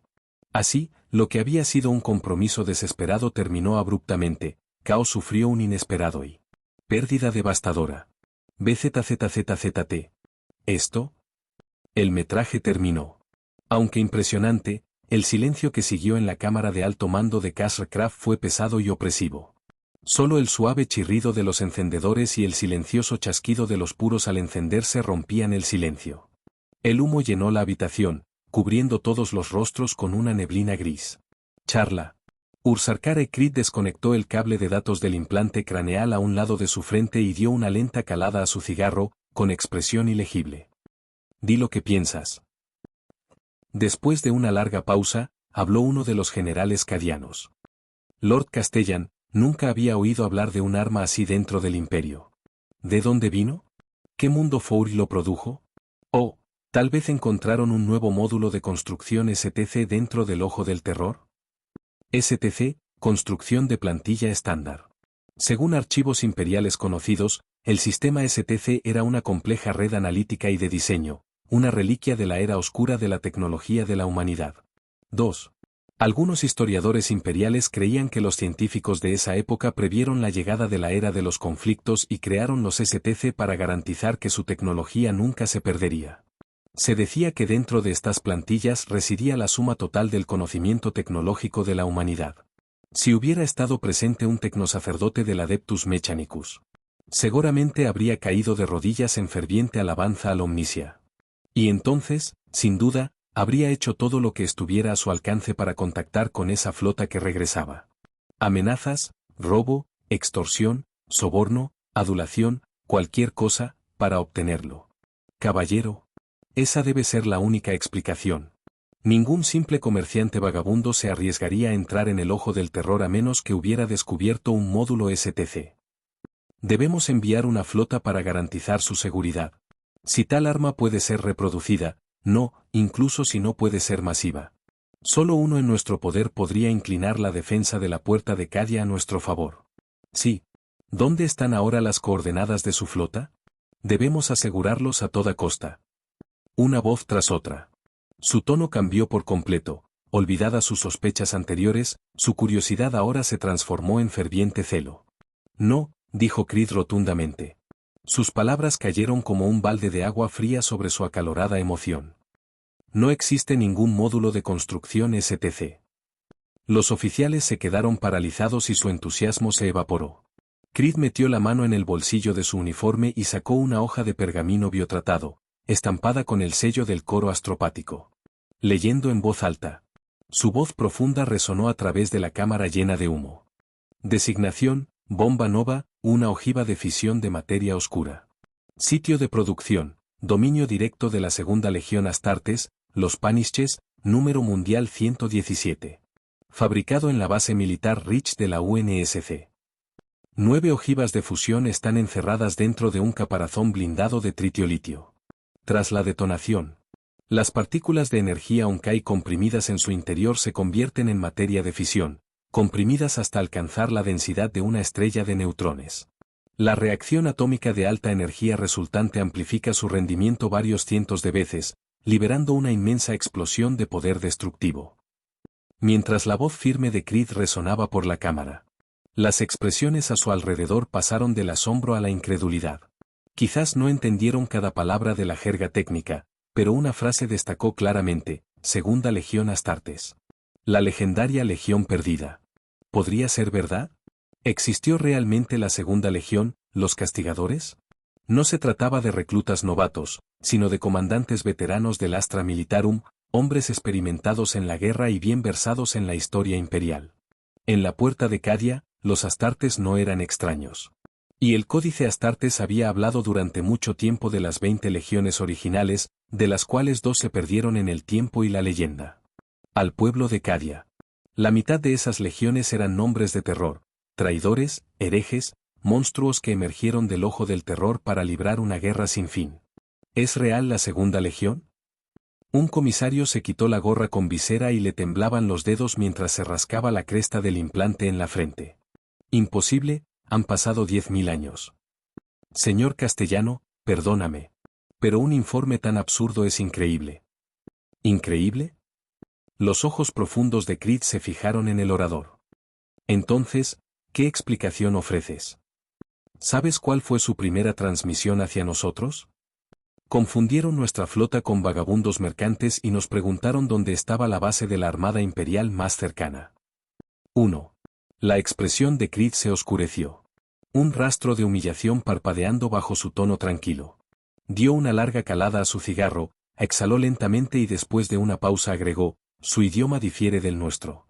Así, lo que había sido un compromiso desesperado terminó abruptamente. Caos sufrió un inesperado y pérdida devastadora. BZZZZT. ¿Esto? El metraje terminó. Aunque impresionante, el silencio que siguió en la cámara de alto mando de Castle fue pesado y opresivo. Solo el suave chirrido de los encendedores y el silencioso chasquido de los puros al encenderse rompían el silencio. El humo llenó la habitación, cubriendo todos los rostros con una neblina gris. Charla. Ursarkar Creed desconectó el cable de datos del implante craneal a un lado de su frente y dio una lenta calada a su cigarro, con expresión ilegible. Di lo que piensas. Después de una larga pausa, habló uno de los generales cadianos. Lord Castellan, nunca había oído hablar de un arma así dentro del imperio. ¿De dónde vino? ¿Qué mundo Fouri lo produjo? ¿O, tal vez encontraron un nuevo módulo de construcción STC dentro del ojo del terror? STC, construcción de plantilla estándar. Según archivos imperiales conocidos, el sistema STC era una compleja red analítica y de diseño, una reliquia de la era oscura de la tecnología de la humanidad. 2. Algunos historiadores imperiales creían que los científicos de esa época previeron la llegada de la era de los conflictos y crearon los STC para garantizar que su tecnología nunca se perdería. Se decía que dentro de estas plantillas residía la suma total del conocimiento tecnológico de la humanidad. Si hubiera estado presente un tecnosacerdote del Adeptus Mechanicus, seguramente habría caído de rodillas en ferviente alabanza al Omnisia. Y entonces, sin duda, habría hecho todo lo que estuviera a su alcance para contactar con esa flota que regresaba. Amenazas, robo, extorsión, soborno, adulación, cualquier cosa, para obtenerlo. Caballero. Esa debe ser la única explicación. Ningún simple comerciante vagabundo se arriesgaría a entrar en el ojo del terror a menos que hubiera descubierto un módulo STC. Debemos enviar una flota para garantizar su seguridad. Si tal arma puede ser reproducida, no, incluso si no puede ser masiva. Solo uno en nuestro poder podría inclinar la defensa de la puerta de Cadia a nuestro favor. Sí. ¿Dónde están ahora las coordenadas de su flota? Debemos asegurarlos a toda costa. Una voz tras otra. Su tono cambió por completo, olvidadas sus sospechas anteriores, su curiosidad ahora se transformó en ferviente celo. No, dijo Creed rotundamente. Sus palabras cayeron como un balde de agua fría sobre su acalorada emoción. No existe ningún módulo de construcción STC. Los oficiales se quedaron paralizados y su entusiasmo se evaporó. Creed metió la mano en el bolsillo de su uniforme y sacó una hoja de pergamino biotratado, estampada con el sello del coro astropático. Leyendo en voz alta. Su voz profunda resonó a través de la cámara llena de humo. Designación, bomba nova, una ojiva de fisión de materia oscura. Sitio de producción, dominio directo de la Segunda Legión Astartes, Los Panisches, número mundial 117. Fabricado en la base militar Rich de la UNSC. 9 ojivas de fusión están encerradas dentro de un caparazón blindado de tritiolitio. Tras la detonación, las partículas de energía Onkai comprimidas en su interior se convierten en materia de fisión, comprimidas hasta alcanzar la densidad de una estrella de neutrones. La reacción atómica de alta energía resultante amplifica su rendimiento varios cientos de veces, liberando una inmensa explosión de poder destructivo. Mientras la voz firme de Creed resonaba por la cámara, las expresiones a su alrededor pasaron del asombro a la incredulidad. Quizás no entendieron cada palabra de la jerga técnica, pero una frase destacó claramente: Segunda Legión Astartes. La legendaria Legión Perdida. ¿Podría ser verdad? ¿Existió realmente la Segunda Legión, los Castigadores? No se trataba de reclutas novatos, sino de comandantes veteranos del Astra Militarum, hombres experimentados en la guerra y bien versados en la historia imperial. En la puerta de Cadia, los Astartes no eran extraños. Y el Códice Astartes había hablado durante mucho tiempo de las 20 legiones originales, de las cuales 2 se perdieron en el tiempo y la leyenda. Al pueblo de Cadia. La mitad de esas legiones eran nombres de terror, traidores, herejes, monstruos que emergieron del ojo del terror para librar una guerra sin fin. ¿Es real la segunda legión? Un comisario se quitó la gorra con visera y le temblaban los dedos mientras se rascaba la cresta del implante en la frente. Imposible, han pasado 10.000 años. Señor Castellano, perdóname. Pero un informe tan absurdo es increíble. ¿Increíble? Los ojos profundos de Creed se fijaron en el orador. Entonces, ¿qué explicación ofreces? ¿Sabes cuál fue su primera transmisión hacia nosotros? Confundieron nuestra flota con vagabundos mercantes y nos preguntaron dónde estaba la base de la Armada Imperial más cercana. 1. La expresión de Creed se oscureció. Un rastro de humillación parpadeando bajo su tono tranquilo. Dio una larga calada a su cigarro, exhaló lentamente y después de una pausa agregó, su idioma difiere del nuestro.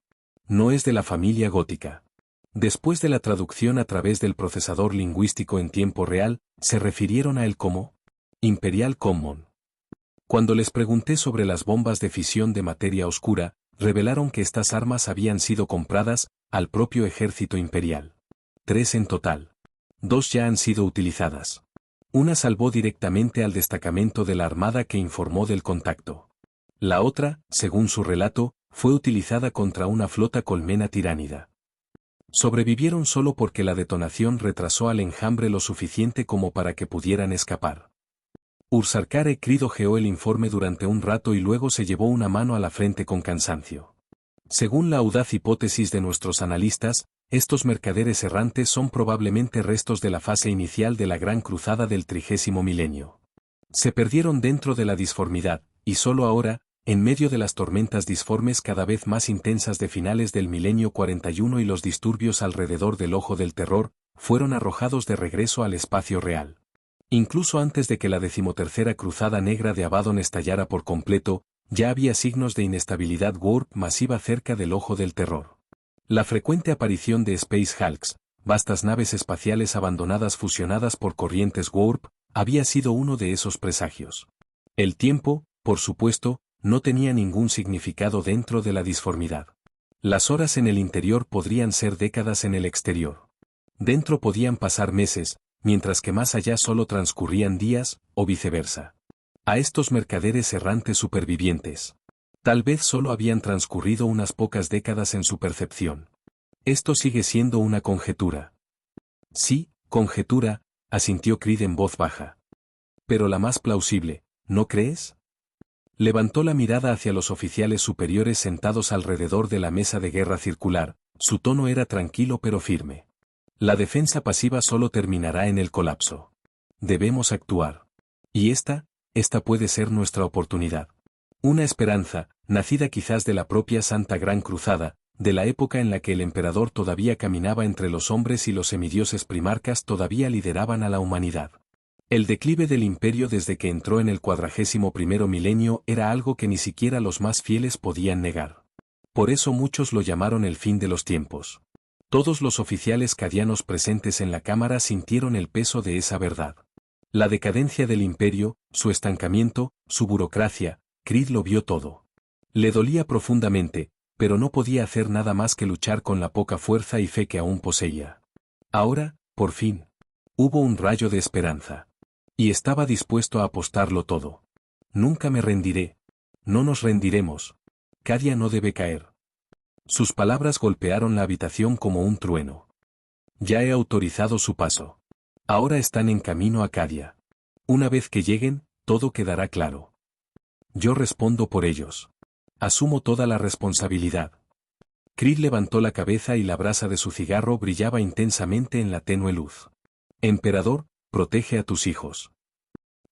No es de la familia gótica. Después de la traducción a través del procesador lingüístico en tiempo real, se refirieron a él como Imperial Common. Cuando les pregunté sobre las bombas de fisión de materia oscura, revelaron que estas armas habían sido compradas al propio ejército imperial. 3 en total. 2 ya han sido utilizadas. Una salvó directamente al destacamento de la Armada que informó del contacto. La otra, según su relato, fue utilizada contra una flota colmena tiránida. Sobrevivieron solo porque la detonación retrasó al enjambre lo suficiente como para que pudieran escapar. Ursarkar Creed hojeó el informe durante un rato y luego se llevó una mano a la frente con cansancio. Según la audaz hipótesis de nuestros analistas, estos mercaderes errantes son probablemente restos de la fase inicial de la Gran Cruzada del 30º milenio. Se perdieron dentro de la disformidad, y solo ahora, en medio de las tormentas disformes cada vez más intensas de finales del milenio 41 y los disturbios alrededor del ojo del terror, fueron arrojados de regreso al espacio real. Incluso antes de que la 13ª Cruzada Negra de Abaddon estallara por completo, ya había signos de inestabilidad warp masiva cerca del ojo del terror. La frecuente aparición de Space Hulks, vastas naves espaciales abandonadas fusionadas por corrientes warp, había sido uno de esos presagios. El tiempo, por supuesto, no tenía ningún significado dentro de la disformidad. Las horas en el interior podrían ser décadas en el exterior. Dentro podían pasar meses, mientras que más allá solo transcurrían días, o viceversa. A estos mercaderes errantes supervivientes. Tal vez solo habían transcurrido unas pocas décadas en su percepción. Esto sigue siendo una conjetura. Sí, conjetura, asintió Creed en voz baja. Pero la más plausible, ¿no crees? Levantó la mirada hacia los oficiales superiores sentados alrededor de la mesa de guerra circular, su tono era tranquilo pero firme. La defensa pasiva solo terminará en el colapso. Debemos actuar. Y esta puede ser nuestra oportunidad. Una esperanza, nacida quizás de la propia Santa Gran Cruzada, de la época en la que el emperador todavía caminaba entre los hombres y los semidioses primarcas todavía lideraban a la humanidad. El declive del imperio desde que entró en el 41º milenio era algo que ni siquiera los más fieles podían negar. Por eso muchos lo llamaron el fin de los tiempos. Todos los oficiales cadianos presentes en la cámara sintieron el peso de esa verdad. La decadencia del imperio, su estancamiento, su burocracia, Creed lo vio todo. Le dolía profundamente, pero no podía hacer nada más que luchar con la poca fuerza y fe que aún poseía. Ahora, por fin, hubo un rayo de esperanza. Y estaba dispuesto a apostarlo todo. Nunca me rendiré. No nos rendiremos. Cadia no debe caer. Sus palabras golpearon la habitación como un trueno. Ya he autorizado su paso. Ahora están en camino a Cadia. Una vez que lleguen, todo quedará claro. Yo respondo por ellos. Asumo toda la responsabilidad. Creed levantó la cabeza y la brasa de su cigarro brillaba intensamente en la tenue luz. Emperador, protege a tus hijos.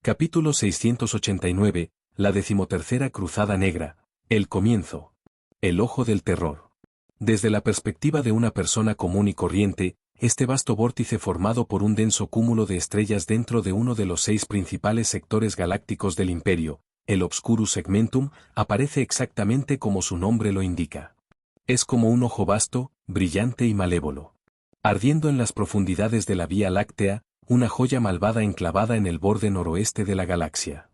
Capítulo 689, la 13ª Cruzada Negra, el comienzo. El ojo del terror. Desde la perspectiva de una persona común y corriente, este vasto vórtice formado por un denso cúmulo de estrellas dentro de uno de los 6 principales sectores galácticos del Imperio, el Obscurus Segmentum, aparece exactamente como su nombre lo indica. Es como un ojo vasto, brillante y malévolo. Ardiendo en las profundidades de la Vía Láctea, una joya malvada enclavada en el borde noroeste de la galaxia.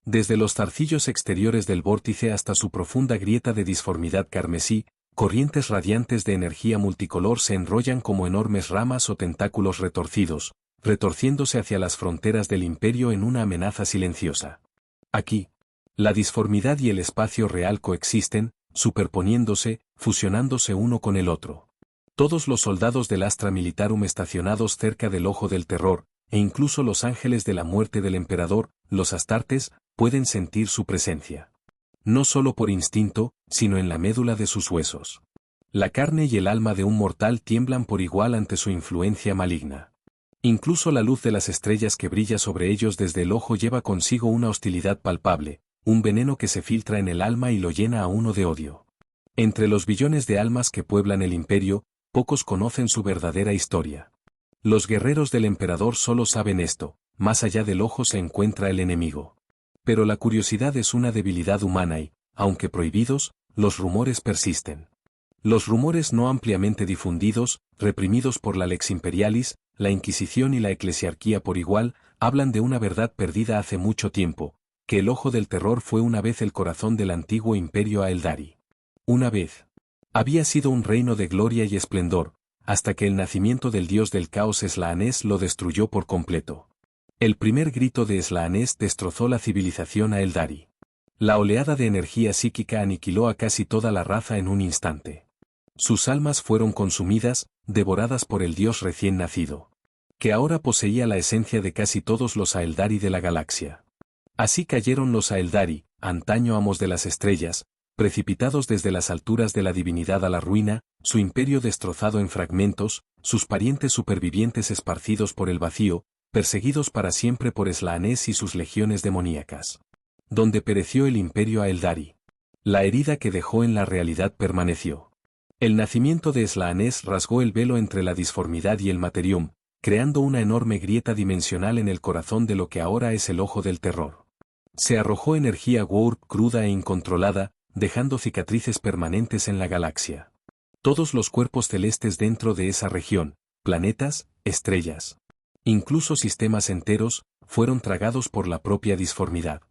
Desde los zarcillos exteriores del vórtice hasta su profunda grieta de disformidad carmesí, corrientes radiantes de energía multicolor se enrollan como enormes ramas o tentáculos retorcidos, retorciéndose hacia las fronteras del imperio en una amenaza silenciosa. Aquí, la disformidad y el espacio real coexisten, superponiéndose, fusionándose uno con el otro. Todos los soldados del Astra Militarum estacionados cerca del Ojo del Terror, e incluso los ángeles de la muerte del emperador, los Astartes, pueden sentir su presencia. No solo por instinto, sino en la médula de sus huesos. La carne y el alma de un mortal tiemblan por igual ante su influencia maligna. Incluso la luz de las estrellas que brilla sobre ellos desde el ojo lleva consigo una hostilidad palpable, un veneno que se filtra en el alma y lo llena a uno de odio. Entre los billones de almas que pueblan el imperio, pocos conocen su verdadera historia. Los guerreros del emperador solo saben esto: más allá del ojo se encuentra el enemigo. Pero la curiosidad es una debilidad humana y, aunque prohibidos, los rumores persisten. Los rumores no ampliamente difundidos, reprimidos por la Lex Imperialis, la Inquisición y la Eclesiarquía por igual, hablan de una verdad perdida hace mucho tiempo, que el Ojo del Terror fue una vez el corazón del antiguo imperio Aeldari. Una vez. Había sido un reino de gloria y esplendor, hasta que el nacimiento del dios del caos Slaanés lo destruyó por completo. El primer grito de Slaanés destrozó la civilización Aeldari. La oleada de energía psíquica aniquiló a casi toda la raza en un instante. Sus almas fueron consumidas, devoradas por el dios recién nacido, que ahora poseía la esencia de casi todos los Aeldari de la galaxia. Así cayeron los Aeldari, antaño amos de las estrellas, precipitados desde las alturas de la divinidad a la ruina, su imperio destrozado en fragmentos, sus parientes supervivientes esparcidos por el vacío, perseguidos para siempre por Slaanés y sus legiones demoníacas. Donde pereció el imperio Aeldari. La herida que dejó en la realidad permaneció. El nacimiento de Slaanés rasgó el velo entre la disformidad y el materium, creando una enorme grieta dimensional en el corazón de lo que ahora es el Ojo del Terror. Se arrojó energía warp cruda e incontrolada, dejando cicatrices permanentes en la galaxia. Todos los cuerpos celestes dentro de esa región, planetas, estrellas, incluso sistemas enteros, fueron tragados por la propia disformidad.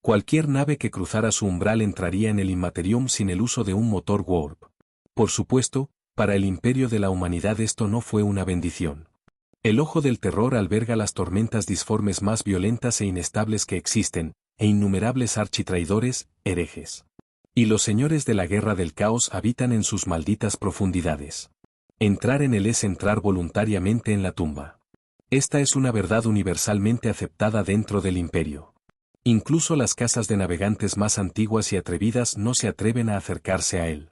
Cualquier nave que cruzara su umbral entraría en el Immaterium sin el uso de un motor warp. Por supuesto, para el imperio de la humanidad esto no fue una bendición. El Ojo del Terror alberga las tormentas disformes más violentas e inestables que existen, e innumerables architraidores, herejes. Y los señores de la guerra del caos habitan en sus malditas profundidades. Entrar en él es entrar voluntariamente en la tumba. Esta es una verdad universalmente aceptada dentro del imperio. Incluso las casas de navegantes más antiguas y atrevidas no se atreven a acercarse a él.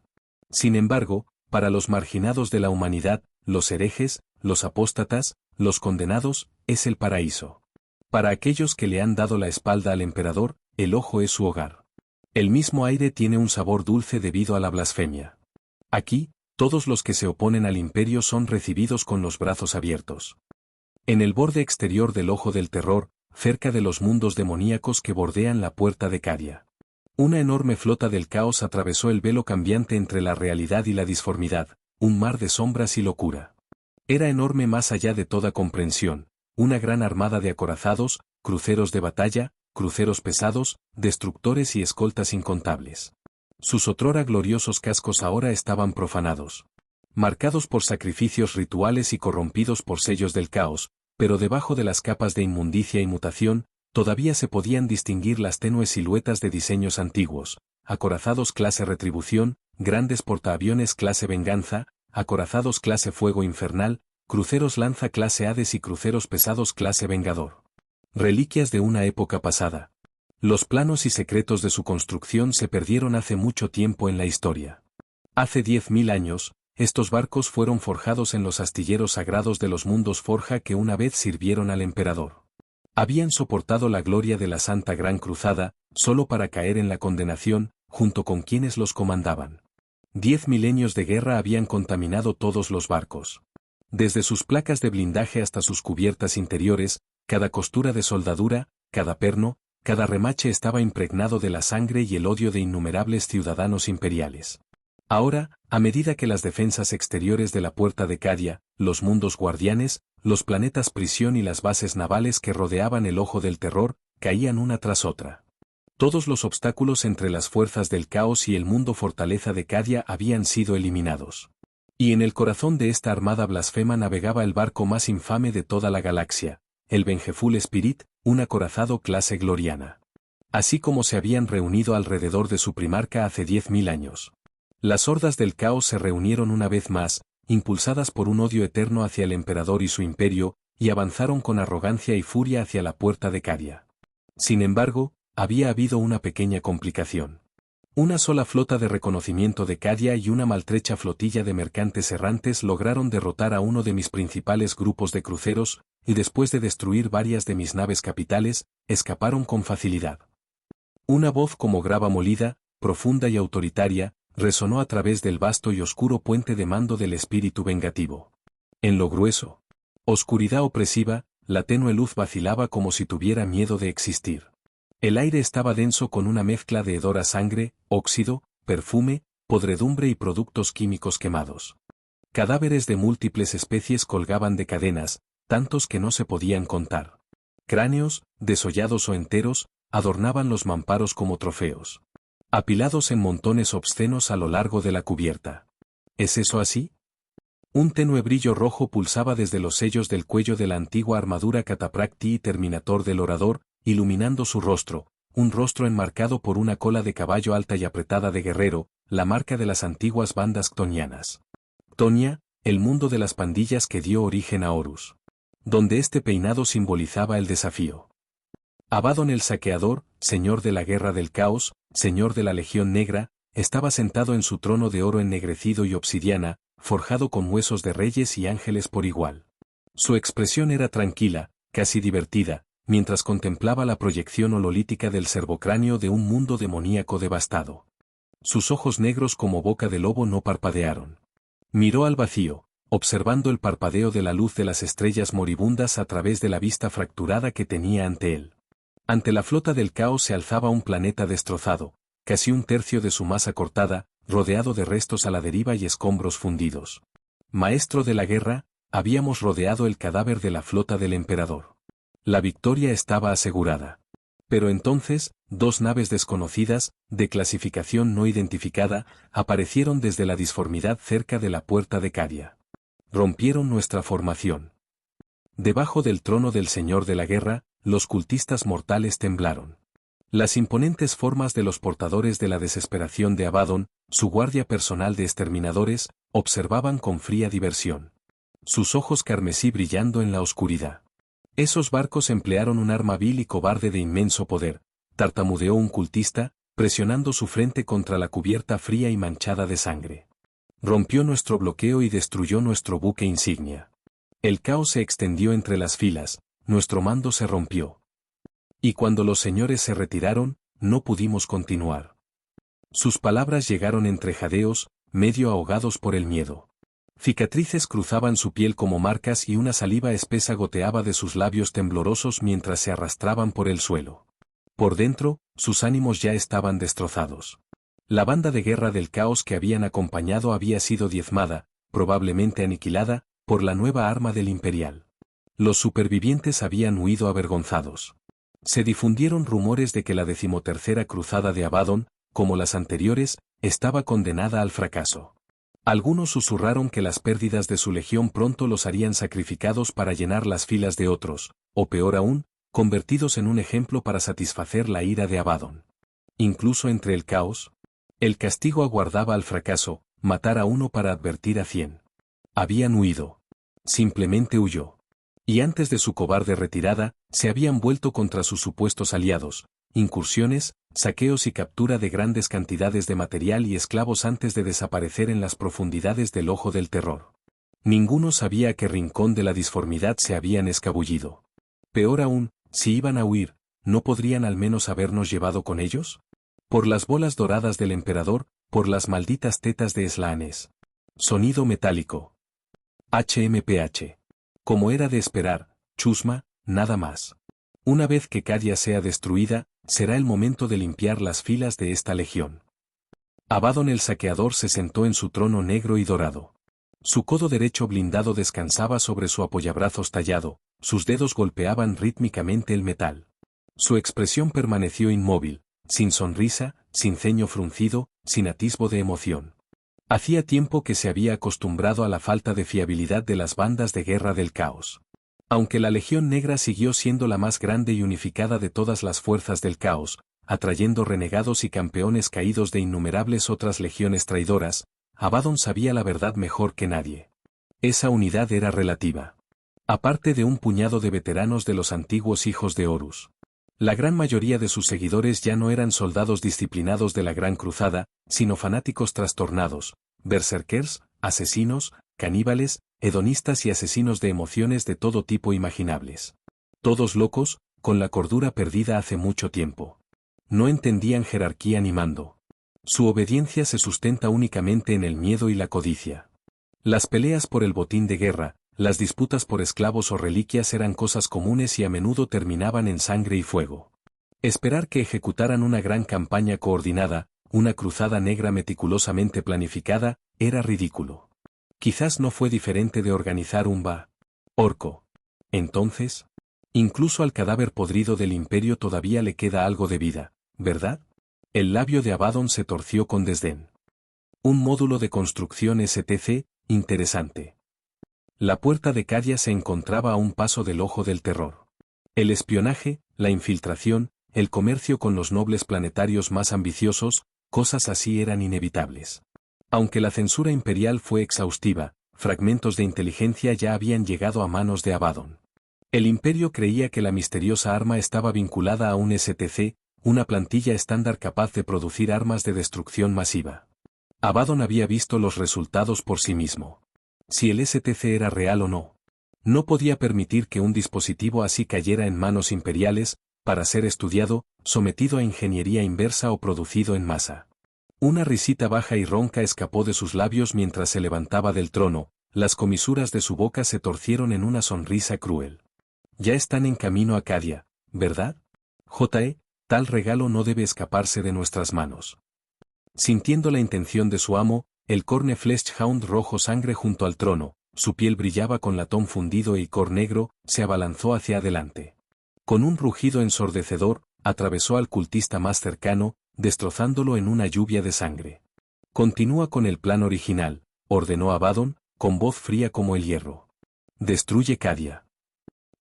Sin embargo, para los marginados de la humanidad, los herejes, los apóstatas, los condenados, es el paraíso. Para aquellos que le han dado la espalda al emperador, el ojo es su hogar. El mismo aire tiene un sabor dulce debido a la blasfemia. Aquí, todos los que se oponen al imperio son recibidos con los brazos abiertos. En el borde exterior del Ojo del Terror, cerca de los mundos demoníacos que bordean la puerta de Caria, una enorme flota del caos atravesó el velo cambiante entre la realidad y la disformidad, un mar de sombras y locura. Era enorme más allá de toda comprensión, una gran armada de acorazados, cruceros de batalla, cruceros pesados, destructores y escoltas incontables. Sus otrora gloriosos cascos ahora estaban profanados, marcados por sacrificios rituales y corrompidos por sellos del caos, pero debajo de las capas de inmundicia y mutación, todavía se podían distinguir las tenues siluetas de diseños antiguos: acorazados clase Retribución, grandes portaaviones clase Venganza, acorazados clase Fuego Infernal, cruceros lanza clase Hades y cruceros pesados clase Vengador. Reliquias de una época pasada. Los planos y secretos de su construcción se perdieron hace mucho tiempo en la historia. Hace 10.000 años, estos barcos fueron forjados en los astilleros sagrados de los mundos Forja que una vez sirvieron al emperador. Habían soportado la gloria de la Santa Gran Cruzada, solo para caer en la condenación, junto con quienes los comandaban. 10 milenios de guerra habían contaminado todos los barcos. Desde sus placas de blindaje hasta sus cubiertas interiores, cada costura de soldadura, cada perno, cada remache estaba impregnado de la sangre y el odio de innumerables ciudadanos imperiales. Ahora, a medida que las defensas exteriores de la puerta de Cadia, los mundos guardianes, los planetas prisión y las bases navales que rodeaban el ojo del terror, caían una tras otra. Todos los obstáculos entre las fuerzas del caos y el mundo fortaleza de Cadia habían sido eliminados. Y en el corazón de esta armada blasfema navegaba el barco más infame de toda la galaxia, el Vengeful Spirit, un acorazado clase gloriana. Así como se habían reunido alrededor de su primarca hace 10.000 años. Las hordas del caos se reunieron una vez más, impulsadas por un odio eterno hacia el emperador y su imperio, y avanzaron con arrogancia y furia hacia la puerta de Cadia. Sin embargo, había habido una pequeña complicación. Una sola flota de reconocimiento de Cadia y una maltrecha flotilla de mercantes errantes lograron derrotar a uno de mis principales grupos de cruceros, y después de destruir varias de mis naves capitales, escaparon con facilidad. Una voz como grava molida, profunda y autoritaria, resonó a través del vasto y oscuro puente de mando del espíritu vengativo. En lo grueso, oscuridad opresiva, la tenue luz vacilaba como si tuviera miedo de existir. El aire estaba denso con una mezcla de hedor a sangre, óxido, perfume, podredumbre y productos químicos quemados. Cadáveres de múltiples especies colgaban de cadenas, tantos que no se podían contar. Cráneos, desollados o enteros, adornaban los mamparos como trofeos. Apilados en montones obscenos a lo largo de la cubierta. ¿Es eso así? Un tenue brillo rojo pulsaba desde los sellos del cuello de la antigua armadura Catapracti y Terminator del orador, iluminando su rostro, un rostro enmarcado por una cola de caballo alta y apretada de guerrero, la marca de las antiguas bandas ctonianas. Ctonia, el mundo de las pandillas que dio origen a Horus. Donde este peinado simbolizaba el desafío. Abaddon el saqueador, señor de la guerra del caos, señor de la Legión Negra, estaba sentado en su trono de oro ennegrecido y obsidiana, forjado con huesos de reyes y ángeles por igual. Su expresión era tranquila, casi divertida, mientras contemplaba la proyección hololítica del servocráneo de un mundo demoníaco devastado. Sus ojos negros como boca de lobo no parpadearon. Miró al vacío, observando el parpadeo de la luz de las estrellas moribundas a través de la vista fracturada que tenía ante él. Ante la flota del caos se alzaba un planeta destrozado, casi un tercio de su masa cortada, rodeado de restos a la deriva y escombros fundidos. Maestro de la guerra, habíamos rodeado el cadáver de la flota del emperador. La victoria estaba asegurada. Pero entonces, dos naves desconocidas, de clasificación no identificada, aparecieron desde la disformidad cerca de la puerta de Cadia. Rompieron nuestra formación. Debajo del trono del Señor de la Guerra, los cultistas mortales temblaron. Las imponentes formas de los portadores de la desesperación de Abaddon, su guardia personal de exterminadores, observaban con fría diversión. Sus ojos carmesí brillando en la oscuridad. Esos barcos emplearon un arma vil y cobarde de inmenso poder, tartamudeó un cultista, presionando su frente contra la cubierta fría y manchada de sangre. Rompió nuestro bloqueo y destruyó nuestro buque insignia. El caos se extendió entre las filas, nuestro mando se rompió. Y cuando los señores se retiraron, no pudimos continuar. Sus palabras llegaron entre jadeos, medio ahogados por el miedo. Cicatrices cruzaban su piel como marcas y una saliva espesa goteaba de sus labios temblorosos mientras se arrastraban por el suelo. Por dentro, sus ánimos ya estaban destrozados. La banda de guerra del caos que habían acompañado había sido diezmada, probablemente aniquilada, por la nueva arma del Imperial. Los supervivientes habían huido avergonzados. Se difundieron rumores de que la 13ª cruzada de Abaddon, como las anteriores, estaba condenada al fracaso. Algunos susurraron que las pérdidas de su legión pronto los harían sacrificados para llenar las filas de otros, o peor aún, convertidos en un ejemplo para satisfacer la ira de Abaddon. Incluso entre el caos, el castigo aguardaba al fracaso, matar a uno para advertir a 100. Habían huido. Simplemente huyó. Y antes de su cobarde retirada, se habían vuelto contra sus supuestos aliados, incursiones, saqueos y captura de grandes cantidades de material y esclavos antes de desaparecer en las profundidades del ojo del terror. Ninguno sabía a qué rincón de la disformidad se habían escabullido. Peor aún, si iban a huir, ¿no podrían al menos habernos llevado con ellos? Por las bolas doradas del emperador, por las malditas tetas de Slanes. Sonido metálico. HMPH. Como era de esperar, chusma, nada más. Una vez que Cadia sea destruida, será el momento de limpiar las filas de esta legión. Abaddon el saqueador se sentó en su trono negro y dorado. Su codo derecho blindado descansaba sobre su apoyabrazos tallado, sus dedos golpeaban rítmicamente el metal. Su expresión permaneció inmóvil, sin sonrisa, sin ceño fruncido, sin atisbo de emoción. Hacía tiempo que se había acostumbrado a la falta de fiabilidad de las bandas de guerra del caos. Aunque la Legión Negra siguió siendo la más grande y unificada de todas las fuerzas del caos, atrayendo renegados y campeones caídos de innumerables otras legiones traidoras, Abaddon sabía la verdad mejor que nadie. Esa unidad era relativa. Aparte de un puñado de veteranos de los antiguos hijos de Horus. La gran mayoría de sus seguidores ya no eran soldados disciplinados de la Gran Cruzada, sino fanáticos trastornados, berserkers, asesinos, caníbales, hedonistas y asesinos de emociones de todo tipo imaginables. Todos locos, con la cordura perdida hace mucho tiempo. No entendían jerarquía ni mando. Su obediencia se sustenta únicamente en el miedo y la codicia. Las peleas por el botín de guerra, las disputas por esclavos o reliquias eran cosas comunes y a menudo terminaban en sangre y fuego. Esperar que ejecutaran una gran campaña coordinada, una cruzada negra meticulosamente planificada, era ridículo. Quizás no fue diferente de organizar un orco. Entonces, incluso al cadáver podrido del imperio todavía le queda algo de vida, ¿verdad? El labio de Abaddon se torció con desdén. Un módulo de construcción STC, interesante. La puerta de Cadia se encontraba a un paso del ojo del terror. El espionaje, la infiltración, el comercio con los nobles planetarios más ambiciosos, cosas así eran inevitables. Aunque la censura imperial fue exhaustiva, fragmentos de inteligencia ya habían llegado a manos de Abaddon. El imperio creía que la misteriosa arma estaba vinculada a un STC, una plantilla estándar capaz de producir armas de destrucción masiva. Abaddon había visto los resultados por sí mismo. Si el STC era real o no. No podía permitir que un dispositivo así cayera en manos imperiales, para ser estudiado, sometido a ingeniería inversa o producido en masa. Una risita baja y ronca escapó de sus labios mientras se levantaba del trono, las comisuras de su boca se torcieron en una sonrisa cruel. Ya están en camino a Cadia, ¿verdad? Tal regalo no debe escaparse de nuestras manos. Sintiendo la intención de su amo, el Corne Fleshhound rojo sangre junto al trono, su piel brillaba con latón fundido e icor negro, se abalanzó hacia adelante. Con un rugido ensordecedor, atravesó al cultista más cercano, destrozándolo en una lluvia de sangre. Continúa con el plan original, ordenó Abaddon, con voz fría como el hierro. Destruye Cadia.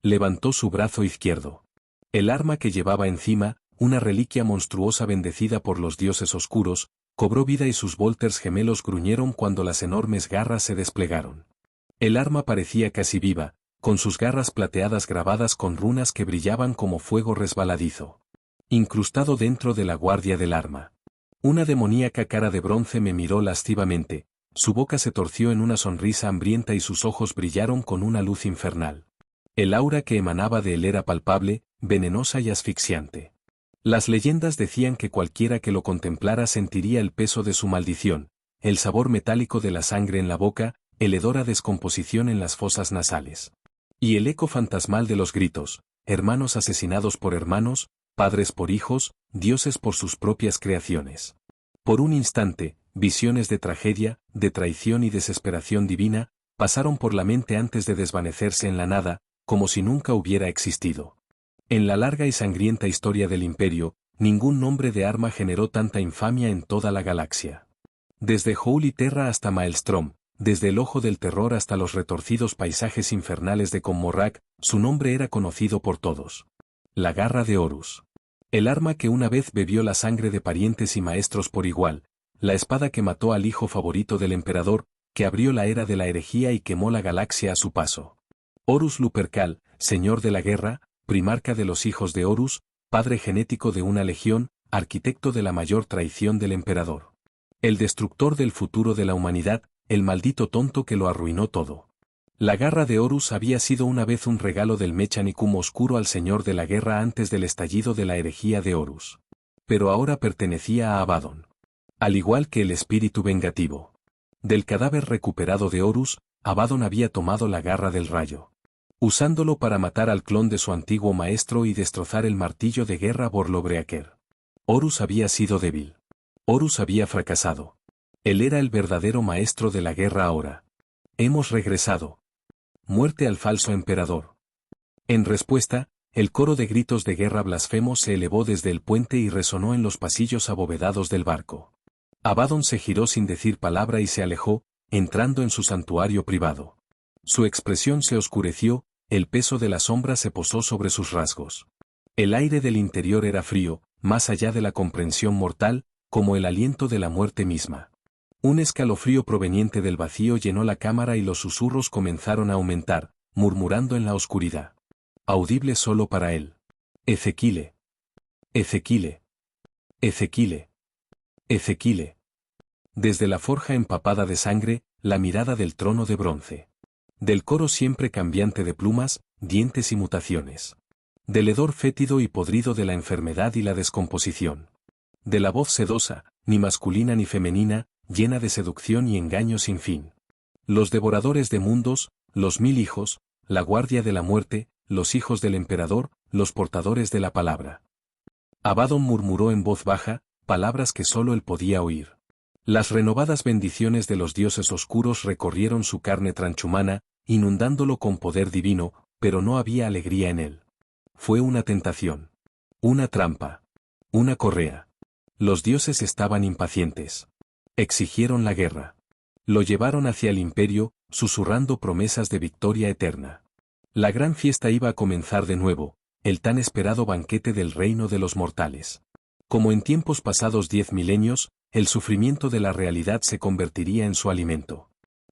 Levantó su brazo izquierdo. El arma que llevaba encima, una reliquia monstruosa bendecida por los dioses oscuros, cobró vida y sus bolters gemelos gruñeron cuando las enormes garras se desplegaron. El arma parecía casi viva, con sus garras plateadas grabadas con runas que brillaban como fuego resbaladizo. Incrustado dentro de la guardia del arma. Una demoníaca cara de bronce me miró lascivamente, su boca se torció en una sonrisa hambrienta y sus ojos brillaron con una luz infernal. El aura que emanaba de él era palpable, venenosa y asfixiante. Las leyendas decían que cualquiera que lo contemplara sentiría el peso de su maldición, el sabor metálico de la sangre en la boca, el hedor a descomposición en las fosas nasales. Y el eco fantasmal de los gritos, hermanos asesinados por hermanos, padres por hijos, dioses por sus propias creaciones. Por un instante, visiones de tragedia, de traición y desesperación divina, pasaron por la mente antes de desvanecerse en la nada, como si nunca hubiera existido. En la larga y sangrienta historia del imperio, ningún nombre de arma generó tanta infamia en toda la galaxia. Desde Holy Terra hasta Maelstrom, desde el Ojo del Terror hasta los retorcidos paisajes infernales de Commorragh, su nombre era conocido por todos. La garra de Horus. El arma que una vez bebió la sangre de parientes y maestros por igual, la espada que mató al hijo favorito del emperador, que abrió la era de la herejía y quemó la galaxia a su paso. Horus Lupercal, señor de la guerra, primarca de los hijos de Horus, padre genético de una legión, arquitecto de la mayor traición del emperador. El destructor del futuro de la humanidad, el maldito tonto que lo arruinó todo. La garra de Horus había sido una vez un regalo del Mechanicum oscuro al señor de la guerra antes del estallido de la herejía de Horus. Pero ahora pertenecía a Abaddon. Al igual que el espíritu vengativo. Del cadáver recuperado de Horus, Abaddon había tomado la garra del rayo. Usándolo para matar al clon de su antiguo maestro y destrozar el martillo de guerra Borlobreaker. Horus había sido débil. Horus había fracasado. Él era el verdadero maestro de la guerra ahora. Hemos regresado. Muerte al falso emperador. En respuesta, el coro de gritos de guerra blasfemos se elevó desde el puente y resonó en los pasillos abovedados del barco. Abaddon se giró sin decir palabra y se alejó, entrando en su santuario privado. Su expresión se oscureció, el peso de la sombra se posó sobre sus rasgos. El aire del interior era frío, más allá de la comprensión mortal, como el aliento de la muerte misma. Un escalofrío proveniente del vacío llenó la cámara y los susurros comenzaron a aumentar, murmurando en la oscuridad. Audible solo para él. Ezequile. Ezequile. Ezequile. Ezequile. Desde la forja empapada de sangre, la mirada del trono de bronce. Del coro siempre cambiante de plumas, dientes y mutaciones. Del hedor fétido y podrido de la enfermedad y la descomposición. De la voz sedosa, ni masculina ni femenina, llena de seducción y engaño sin fin. Los devoradores de mundos, los 1000 hijos, la guardia de la muerte, los hijos del emperador, los portadores de la palabra. Abaddon murmuró en voz baja, palabras que solo él podía oír. Las renovadas bendiciones de los dioses oscuros recorrieron su carne transhumana, inundándolo con poder divino, pero no había alegría en él. Fue una tentación. Una trampa. Una correa. Los dioses estaban impacientes. Exigieron la guerra. Lo llevaron hacia el imperio, susurrando promesas de victoria eterna. La gran fiesta iba a comenzar de nuevo, el tan esperado banquete del reino de los mortales. Como en tiempos pasados 10 milenios, el sufrimiento de la realidad se convertiría en su alimento.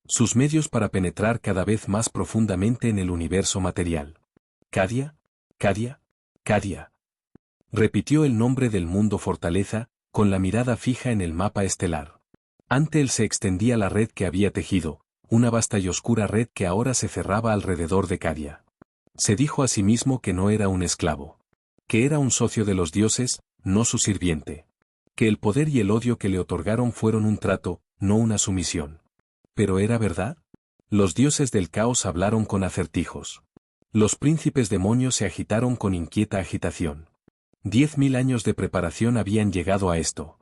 Sus medios para penetrar cada vez más profundamente en el universo material. Cadia, Cadia, Cadia. Repitió el nombre del mundo fortaleza, con la mirada fija en el mapa estelar. Ante él se extendía la red que había tejido, una vasta y oscura red que ahora se cerraba alrededor de Cadia. Se dijo a sí mismo que no era un esclavo. Que era un socio de los dioses, no su sirviente. Que el poder y el odio que le otorgaron fueron un trato, no una sumisión. ¿Pero era verdad? Los dioses del caos hablaron con acertijos. Los príncipes demonios se agitaron con inquieta agitación. 10.000 años de preparación habían llegado a esto.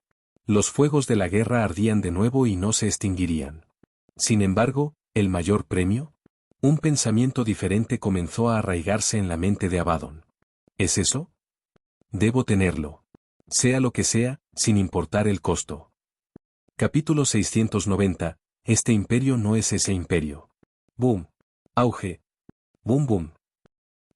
Los fuegos de la guerra ardían de nuevo y no se extinguirían. Sin embargo, ¿el mayor premio? Un pensamiento diferente comenzó a arraigarse en la mente de Abaddon. ¿Es eso? Debo tenerlo. Sea lo que sea, sin importar el costo. Capítulo 690. Este imperio no es ese imperio. Boom. Auge. Boom boom.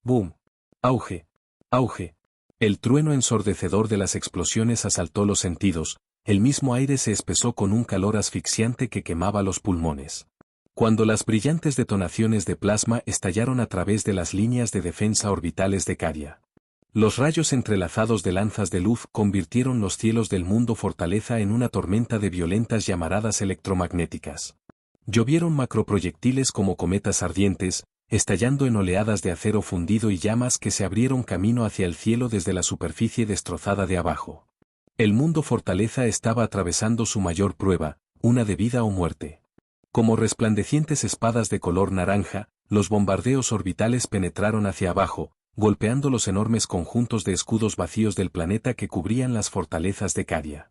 Boom. Auge. Auge. El trueno ensordecedor de las explosiones asaltó los sentidos, el mismo aire se espesó con un calor asfixiante que quemaba los pulmones. Cuando las brillantes detonaciones de plasma estallaron a través de las líneas de defensa orbitales de Cadia. Los rayos entrelazados de lanzas de luz convirtieron los cielos del mundo fortaleza en una tormenta de violentas llamaradas electromagnéticas. Llovieron macroproyectiles como cometas ardientes, estallando en oleadas de acero fundido y llamas que se abrieron camino hacia el cielo desde la superficie destrozada de abajo. El mundo fortaleza estaba atravesando su mayor prueba, una de vida o muerte. Como resplandecientes espadas de color naranja, los bombardeos orbitales penetraron hacia abajo, golpeando los enormes conjuntos de escudos vacíos del planeta que cubrían las fortalezas de Cadia.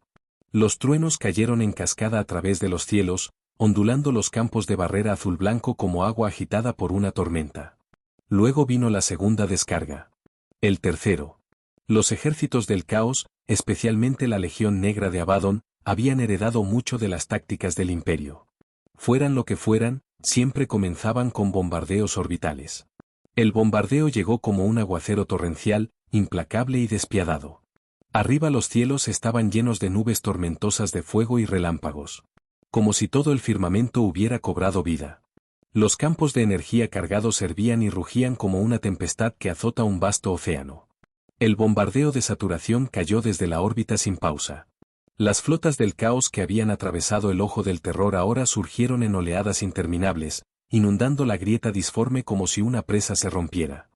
Los truenos cayeron en cascada a través de los cielos, ondulando los campos de barrera azul-blanco como agua agitada por una tormenta. Luego vino la segunda descarga. El tercero. Los ejércitos del caos, especialmente la Legión Negra de Abaddon, habían heredado mucho de las tácticas del imperio. Fueran lo que fueran, siempre comenzaban con bombardeos orbitales. El bombardeo llegó como un aguacero torrencial, implacable y despiadado. Arriba los cielos estaban llenos de nubes tormentosas de fuego y relámpagos. Como si todo el firmamento hubiera cobrado vida. Los campos de energía cargados hervían y rugían como una tempestad que azota un vasto océano. El bombardeo de saturación cayó desde la órbita sin pausa. Las flotas del caos que habían atravesado el ojo del terror ahora surgieron en oleadas interminables, inundando la grieta disforme como si una presa se rompiera.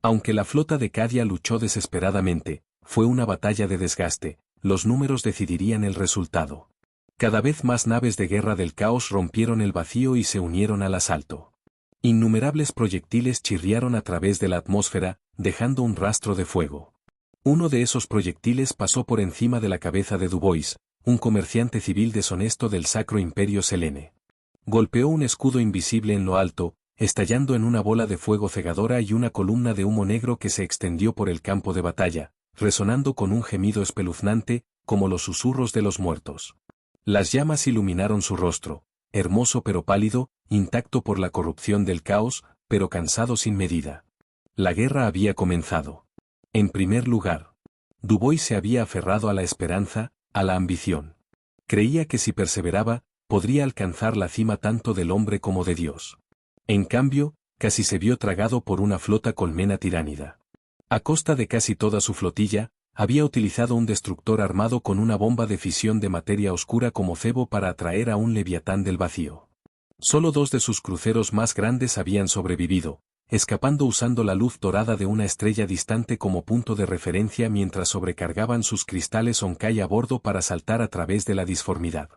Aunque la flota de Cadia luchó desesperadamente, fue una batalla de desgaste, los números decidirían el resultado. Cada vez más naves de guerra del caos rompieron el vacío y se unieron al asalto. Innumerables proyectiles chirriaron a través de la atmósfera, dejando un rastro de fuego. Uno de esos proyectiles pasó por encima de la cabeza de Dubois, un comerciante civil deshonesto del Sacro Imperio Selene. Golpeó un escudo invisible en lo alto, estallando en una bola de fuego cegadora y una columna de humo negro que se extendió por el campo de batalla, resonando con un gemido espeluznante, como los susurros de los muertos. Las llamas iluminaron su rostro, hermoso pero pálido, intacto por la corrupción del caos, pero cansado sin medida. La guerra había comenzado. En primer lugar, Dubois se había aferrado a la esperanza, a la ambición. Creía que si perseveraba, podría alcanzar la cima tanto del hombre como de Dios. En cambio, casi se vio tragado por una flota colmena tiránida. A costa de casi toda su flotilla, había utilizado un destructor armado con una bomba de fisión de materia oscura como cebo para atraer a un leviatán del vacío. Solo 2 de sus cruceros más grandes habían sobrevivido, escapando usando la luz dorada de una estrella distante como punto de referencia mientras sobrecargaban sus cristales Onkai a bordo para saltar a través de la disformidad.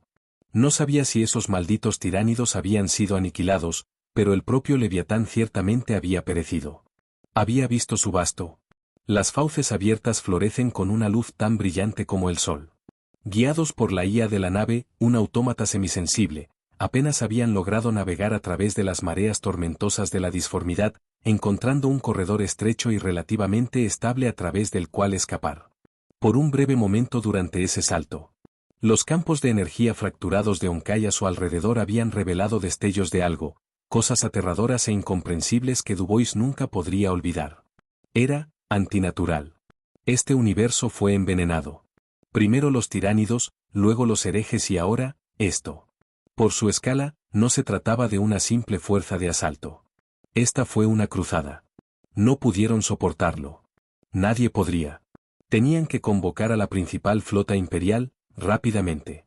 No sabía si esos malditos tiránidos habían sido aniquilados, pero el propio leviatán ciertamente había perecido. Había visto su basto. Las fauces abiertas florecen con una luz tan brillante como el sol. Guiados por la IA de la nave, un autómata semisensible, apenas habían logrado navegar a través de las mareas tormentosas de la disformidad, encontrando un corredor estrecho y relativamente estable a través del cual escapar. Por un breve momento durante ese salto, los campos de energía fracturados de Onkai a su alrededor habían revelado destellos de algo, cosas aterradoras e incomprensibles que Dubois nunca podría olvidar. Era antinatural. Este universo fue envenenado. Primero los tiránidos, luego los herejes y ahora, esto. Por su escala, no se trataba de una simple fuerza de asalto. Esta fue una cruzada. No pudieron soportarlo. Nadie podría. Tenían que convocar a la principal flota imperial, rápidamente.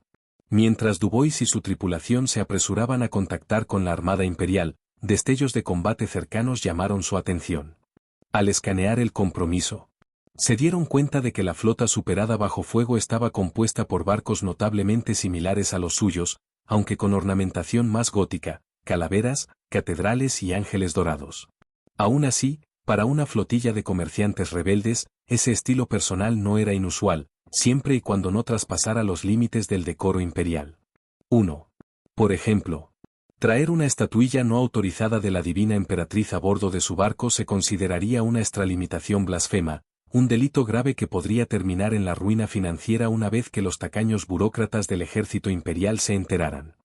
Mientras Dubois y su tripulación se apresuraban a contactar con la Armada Imperial, destellos de combate cercanos llamaron su atención. Al escanear el compromiso, se dieron cuenta de que la flota superada bajo fuego estaba compuesta por barcos notablemente similares a los suyos, aunque con ornamentación más gótica, calaveras, catedrales y ángeles dorados. Aún así, para una flotilla de comerciantes rebeldes, ese estilo personal no era inusual, siempre y cuando no traspasara los límites del decoro imperial. 1. Por ejemplo, traer una estatuilla no autorizada de la divina emperatriz a bordo de su barco se consideraría una extralimitación blasfema, un delito grave que podría terminar en la ruina financiera una vez que los tacaños burócratas del ejército imperial se enteraran.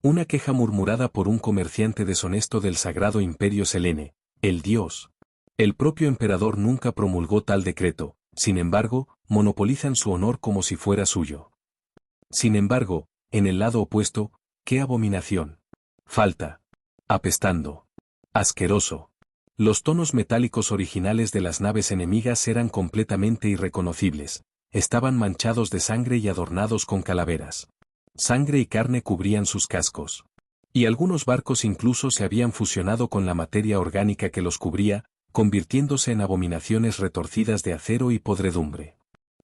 Una queja murmurada por un comerciante deshonesto del sagrado imperio Selene, el dios. El propio emperador nunca promulgó tal decreto, sin embargo, monopolizan su honor como si fuera suyo. Sin embargo, en el lado opuesto, ¡qué abominación! Falta. Apestando. Asqueroso. Los tonos metálicos originales de las naves enemigas eran completamente irreconocibles, estaban manchados de sangre y adornados con calaveras. Sangre y carne cubrían sus cascos. Y algunos barcos incluso se habían fusionado con la materia orgánica que los cubría, convirtiéndose en abominaciones retorcidas de acero y podredumbre.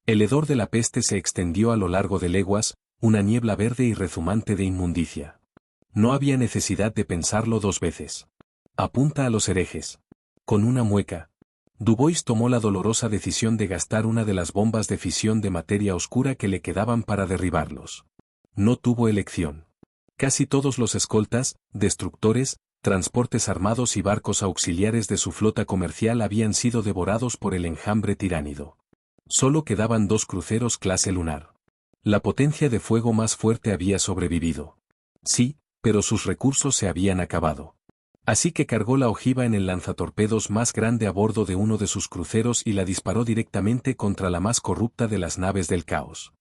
El hedor de la peste se extendió a lo largo de leguas, una niebla verde y rezumante de inmundicia. No había necesidad de pensarlo 2 veces. Apunta a los herejes. Con una mueca, Dubois tomó la dolorosa decisión de gastar una de las bombas de fisión de materia oscura que le quedaban para derribarlos. No tuvo elección. Casi todos los escoltas, destructores, transportes armados y barcos auxiliares de su flota comercial habían sido devorados por el enjambre tiránido. Solo quedaban 2 cruceros clase lunar. La potencia de fuego más fuerte había sobrevivido. Sí, pero sus recursos se habían acabado. Así que cargó la ojiva en el lanzatorpedos más grande a bordo de uno de sus cruceros y la disparó directamente contra la más corrupta de las naves del caos.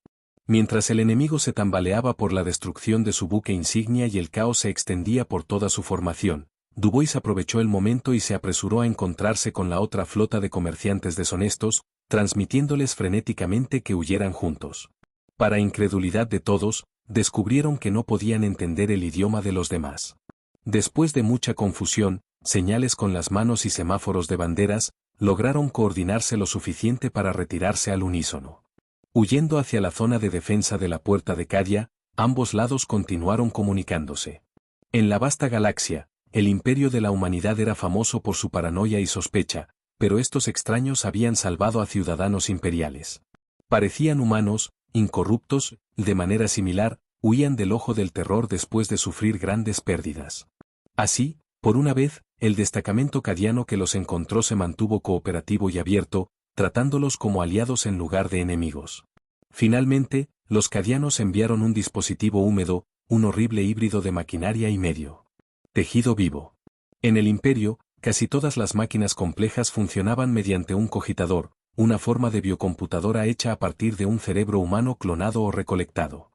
Mientras el enemigo se tambaleaba por la destrucción de su buque insignia y el caos se extendía por toda su formación, Dubois aprovechó el momento y se apresuró a encontrarse con la otra flota de comerciantes deshonestos, transmitiéndoles frenéticamente que huyeran juntos. Para incredulidad de todos, descubrieron que no podían entender el idioma de los demás. Después de mucha confusión, señales con las manos y semáforos de banderas, lograron coordinarse lo suficiente para retirarse al unísono. Huyendo hacia la zona de defensa de la puerta de Cadia, ambos lados continuaron comunicándose. En la vasta galaxia, el imperio de la humanidad era famoso por su paranoia y sospecha, pero estos extraños habían salvado a ciudadanos imperiales. Parecían humanos, incorruptos, de manera similar, huían del ojo del terror después de sufrir grandes pérdidas. Así, por una vez, el destacamento cadiano que los encontró se mantuvo cooperativo y abierto, tratándolos como aliados en lugar de enemigos. Finalmente, los cadianos enviaron un dispositivo húmedo, un horrible híbrido de maquinaria y medio tejido vivo. En el Imperio, casi todas las máquinas complejas funcionaban mediante un cogitador, una forma de biocomputadora hecha a partir de un cerebro humano clonado o recolectado.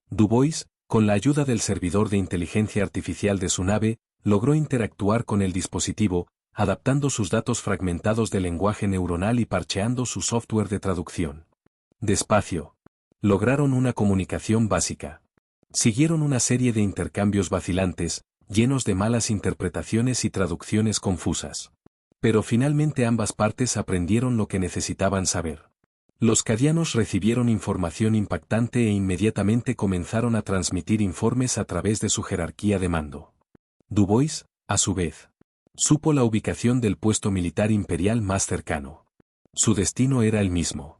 Dubois, con la ayuda del servidor de inteligencia artificial de su nave, logró interactuar con el dispositivo, adaptando sus datos fragmentados de lenguaje neuronal y parcheando su software de traducción. Despacio. Lograron una comunicación básica. Siguieron una serie de intercambios vacilantes, llenos de malas interpretaciones y traducciones confusas. Pero finalmente ambas partes aprendieron lo que necesitaban saber. Los cadianos recibieron información impactante e inmediatamente comenzaron a transmitir informes a través de su jerarquía de mando. Dubois, a su vez, supo la ubicación del puesto militar imperial más cercano. Su destino era el mismo.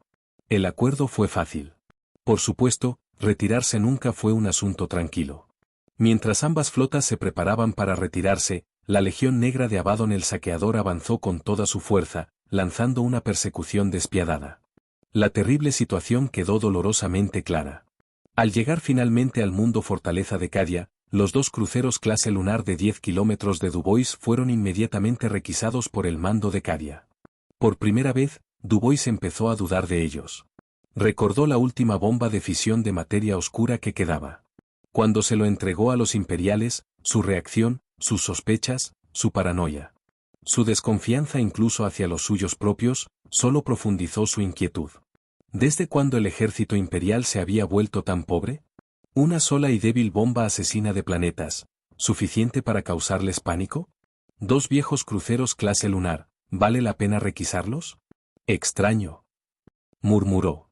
El acuerdo fue fácil. Por supuesto, retirarse nunca fue un asunto tranquilo. Mientras ambas flotas se preparaban para retirarse, la Legión Negra de Abaddon el Saqueador avanzó con toda su fuerza, lanzando una persecución despiadada. La terrible situación quedó dolorosamente clara. Al llegar finalmente al mundo fortaleza de Cadia, los dos cruceros clase lunar de 10 kilómetros de Dubois fueron inmediatamente requisados por el mando de Cadia. Por primera vez, Dubois empezó a dudar de ellos. Recordó la última bomba de fisión de materia oscura que quedaba. Cuando se lo entregó a los imperiales, su reacción, sus sospechas, su paranoia. Su desconfianza incluso hacia los suyos propios, solo profundizó su inquietud. ¿Desde cuándo el ejército imperial se había vuelto tan pobre? ¿Una sola y débil bomba asesina de planetas, suficiente para causarles pánico? ¿Dos viejos cruceros clase lunar, vale la pena requisarlos? Extraño. Murmuró.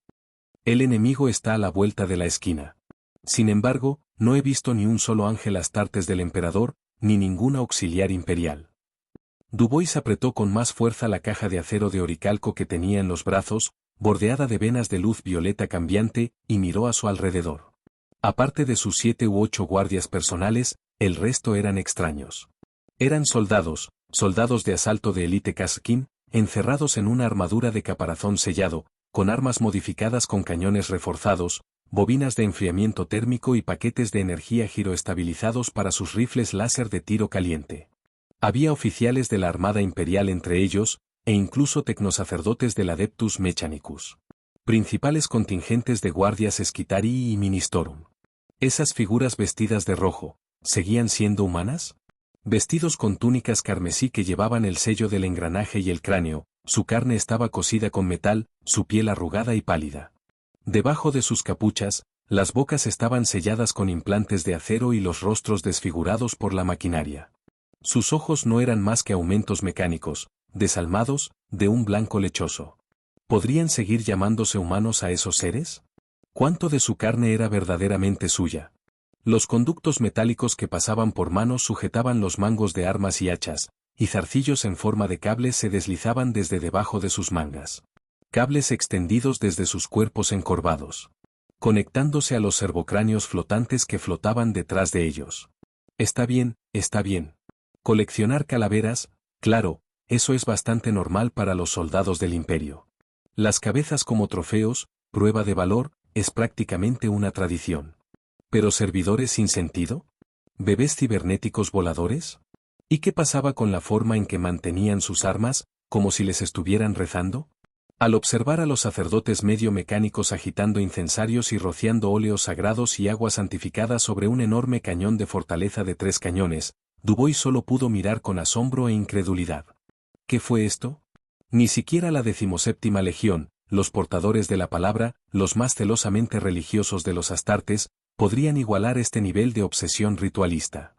El enemigo está a la vuelta de la esquina. Sin embargo, no he visto ni un solo ángel astartes del emperador, ni ningún auxiliar imperial. Dubois apretó con más fuerza la caja de acero de oricalco que tenía en los brazos, bordeada de venas de luz violeta cambiante, y miró a su alrededor. Aparte de sus 7 u 8 guardias personales, el resto eran extraños. Eran soldados de asalto de élite Kasrkin, encerrados en una armadura de caparazón sellado, con armas modificadas con cañones reforzados, bobinas de enfriamiento térmico y paquetes de energía giroestabilizados para sus rifles láser de tiro caliente. Había oficiales de la Armada Imperial entre ellos, e incluso tecnosacerdotes del Adeptus Mechanicus. Principales contingentes de guardias Esquitari y Ministorum. Esas figuras vestidas de rojo, ¿seguían siendo humanas? Vestidos con túnicas carmesí que llevaban el sello del engranaje y el cráneo, su carne estaba cosida con metal, su piel arrugada y pálida. Debajo de sus capuchas, las bocas estaban selladas con implantes de acero y los rostros desfigurados por la maquinaria. Sus ojos no eran más que aumentos mecánicos, desalmados, de un blanco lechoso. ¿Podrían seguir llamándose humanos a esos seres? ¿Cuánto de su carne era verdaderamente suya? Los conductos metálicos que pasaban por manos sujetaban los mangos de armas y hachas, y zarcillos en forma de cables se deslizaban desde debajo de sus mangas. Cables extendidos desde sus cuerpos encorvados, conectándose a los servocráneos flotantes que flotaban detrás de ellos. Está bien, está bien. Coleccionar calaveras, claro, eso es bastante normal para los soldados del Imperio. Las cabezas como trofeos, prueba de valor, es prácticamente una tradición. ¿Pero servidores sin sentido? ¿Bebés cibernéticos voladores? ¿Y qué pasaba con la forma en que mantenían sus armas, como si les estuvieran rezando? Al observar a los sacerdotes medio mecánicos agitando incensarios y rociando óleos sagrados y agua santificada sobre un enorme cañón de fortaleza de 3 cañones, Dubois solo pudo mirar con asombro e incredulidad. ¿Qué fue esto? Ni siquiera la 17ª Legión, los portadores de la palabra, los más celosamente religiosos de los Astartes, podrían igualar este nivel de obsesión ritualista.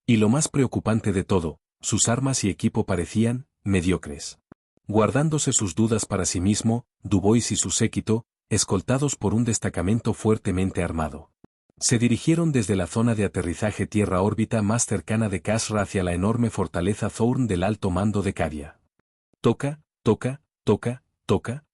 Y lo más preocupante de todo, sus armas y equipo parecían mediocres. Guardándose sus dudas para sí mismo, Dubois y su séquito, escoltados por un destacamento fuertemente armado, se dirigieron desde la zona de aterrizaje tierra-órbita más cercana de Kasra hacia la enorme fortaleza Thorn del alto mando de Cadia. Toca, toca, toca, toca.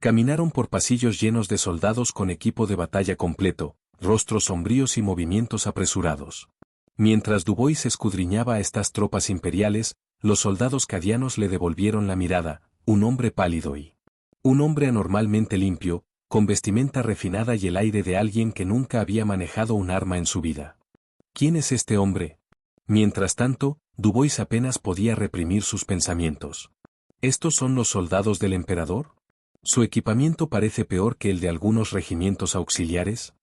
Caminaron por pasillos llenos de soldados con equipo de batalla completo, rostros sombríos y movimientos apresurados. Mientras Dubois escudriñaba a estas tropas imperiales, los soldados cadianos le devolvieron la mirada, un hombre pálido y un hombre anormalmente limpio, con vestimenta refinada y el aire de alguien que nunca había manejado un arma en su vida. ¿Quién es este hombre? Mientras tanto, Dubois apenas podía reprimir sus pensamientos. ¿Estos son los soldados del emperador? ¿Su equipamiento parece peor que el de algunos regimientos auxiliares?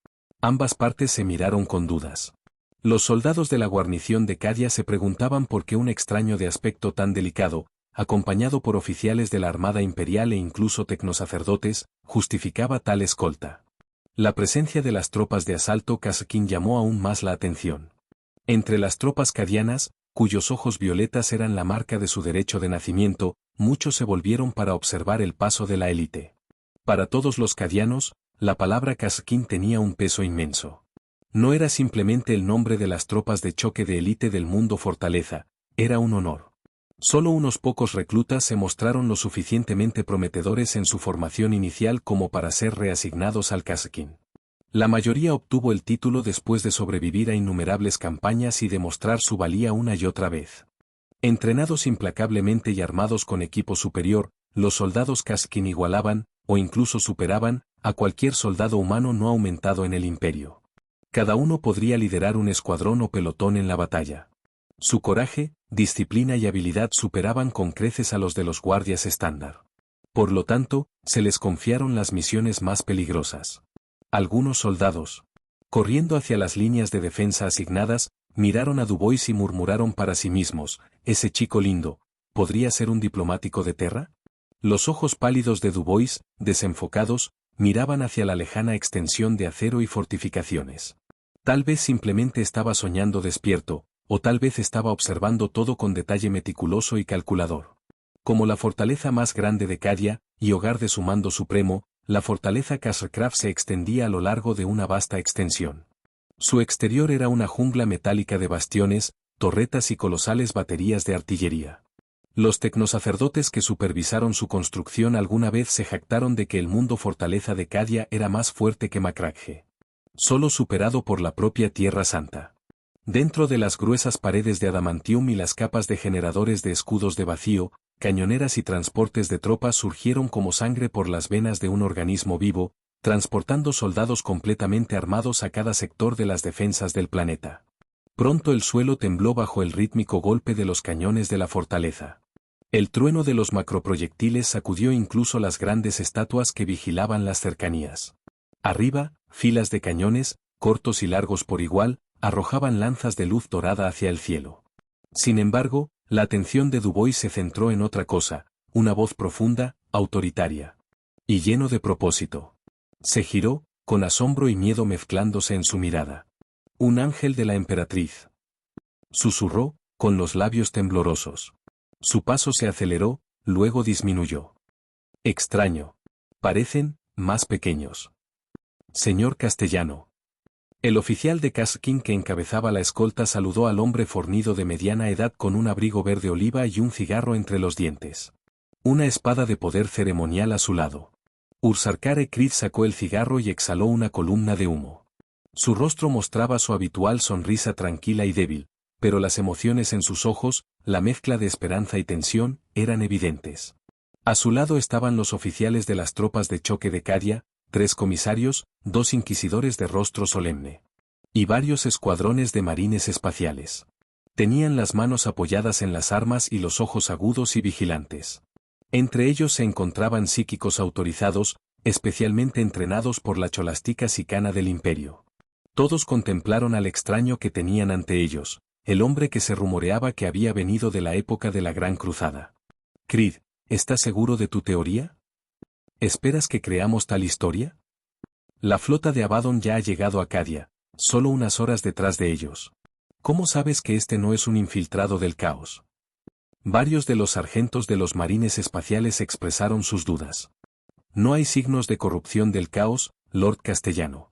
Ambas partes se miraron con dudas. Los soldados de la guarnición de Cadia se preguntaban por qué un extraño de aspecto tan delicado, acompañado por oficiales de la Armada Imperial e incluso tecnosacerdotes, justificaba tal escolta. La presencia de las tropas de asalto Kasrkin llamó aún más la atención. Entre las tropas cadianas, cuyos ojos violetas eran la marca de su derecho de nacimiento, muchos se volvieron para observar el paso de la élite. Para todos los cadianos, la palabra Kasrkin tenía un peso inmenso. No era simplemente el nombre de las tropas de choque de élite del mundo fortaleza, era un honor. Solo unos pocos reclutas se mostraron lo suficientemente prometedores en su formación inicial como para ser reasignados al Kasrkin. La mayoría obtuvo el título después de sobrevivir a innumerables campañas y demostrar su valía una y otra vez. Entrenados implacablemente y armados con equipo superior, los soldados Kasrkin igualaban, o incluso superaban, a cualquier soldado humano no aumentado en el imperio. Cada uno podría liderar un escuadrón o pelotón en la batalla. Su coraje, disciplina y habilidad superaban con creces a los de los guardias estándar. Por lo tanto, se les confiaron las misiones más peligrosas. Algunos soldados, corriendo hacia las líneas de defensa asignadas, miraron a Dubois y murmuraron para sí mismos, «Ese chico lindo, ¿podría ser un diplomático de Terra?» Los ojos pálidos de Dubois, desenfocados, miraban hacia la lejana extensión de acero y fortificaciones. Tal vez simplemente estaba soñando despierto, o tal vez estaba observando todo con detalle meticuloso y calculador. Como la fortaleza más grande de Cadia, y hogar de su mando supremo, la fortaleza Kasrkraft se extendía a lo largo de una vasta extensión. Su exterior era una jungla metálica de bastiones, torretas y colosales baterías de artillería. Los tecnosacerdotes que supervisaron su construcción alguna vez se jactaron de que el mundo fortaleza de Cadia era más fuerte que Macragge. Solo superado por la propia Tierra Santa. Dentro de las gruesas paredes de adamantium y las capas de generadores de escudos de vacío, cañoneras y transportes de tropas surgieron como sangre por las venas de un organismo vivo, transportando soldados completamente armados a cada sector de las defensas del planeta. Pronto el suelo tembló bajo el rítmico golpe de los cañones de la fortaleza. El trueno de los macroproyectiles sacudió incluso las grandes estatuas que vigilaban las cercanías. Arriba, filas de cañones, cortos y largos por igual, arrojaban lanzas de luz dorada hacia el cielo. Sin embargo, la atención de Dubois se centró en otra cosa, una voz profunda, autoritaria. Y lleno de propósito. Se giró, con asombro y miedo mezclándose en su mirada. «Un ángel de la emperatriz», susurró, con los labios temblorosos. Su paso se aceleró, luego disminuyó. «Extraño. Parecen más pequeños. Señor Castellano». El oficial de Kasrkin que encabezaba la escolta saludó al hombre fornido de mediana edad con un abrigo verde oliva y un cigarro entre los dientes. Una espada de poder ceremonial a su lado. Ursarkar Krid sacó el cigarro y exhaló una columna de humo. Su rostro mostraba su habitual sonrisa tranquila y débil, pero las emociones en sus ojos, la mezcla de esperanza y tensión, eran evidentes. A su lado estaban los oficiales de las tropas de choque de Cadia, 3 comisarios, 2 inquisidores de rostro solemne. Y varios escuadrones de marines espaciales. Tenían las manos apoyadas en las armas y los ojos agudos y vigilantes. Entre ellos se encontraban psíquicos autorizados, especialmente entrenados por la cholástica sicana del imperio. Todos contemplaron al extraño que tenían ante ellos, el hombre que se rumoreaba que había venido de la época de la Gran Cruzada. «Krid, ¿estás seguro de tu teoría? ¿Esperas que creamos tal historia? La flota de Abaddon ya ha llegado a Cadia, solo unas horas detrás de ellos. ¿Cómo sabes que este no es un infiltrado del caos?» Varios de los sargentos de los marines espaciales expresaron sus dudas. «No hay signos de corrupción del caos, Lord Castellano».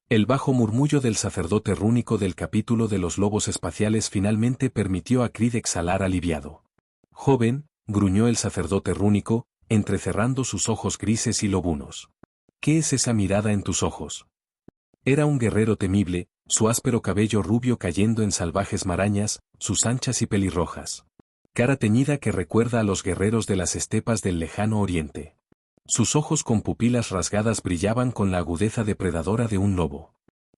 El bajo murmullo del sacerdote rúnico del capítulo de los lobos espaciales finalmente permitió a Krid exhalar aliviado. «Joven», gruñó el sacerdote rúnico, entrecerrando sus ojos grises y lobunos. ¿Qué es esa mirada en tus ojos? Era un guerrero temible, su áspero cabello rubio cayendo en salvajes marañas, sus anchas y pelirrojas cara teñida que recuerda a los guerreros de las estepas del lejano oriente. Sus ojos con pupilas rasgadas brillaban con la agudeza depredadora de un lobo.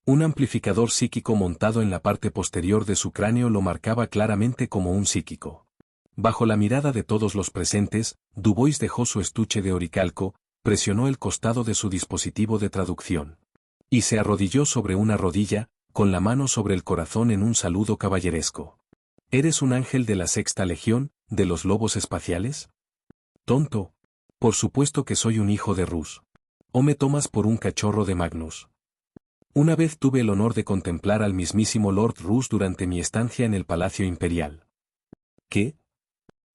Un amplificador psíquico montado en la parte posterior de su cráneo lo marcaba claramente como un psíquico. Bajo la mirada de todos los presentes, Dubois dejó su estuche de oricalco, presionó el costado de su dispositivo de traducción. Y se arrodilló sobre una rodilla, con la mano sobre el corazón en un saludo caballeresco. ¿Eres un ángel de la Sexta Legión, de los lobos espaciales? Tonto. Por supuesto que soy un hijo de Rus. ¿O me tomas por un cachorro de Magnus? Una vez tuve el honor de contemplar al mismísimo Lord Rus durante mi estancia en el Palacio Imperial. ¿Qué?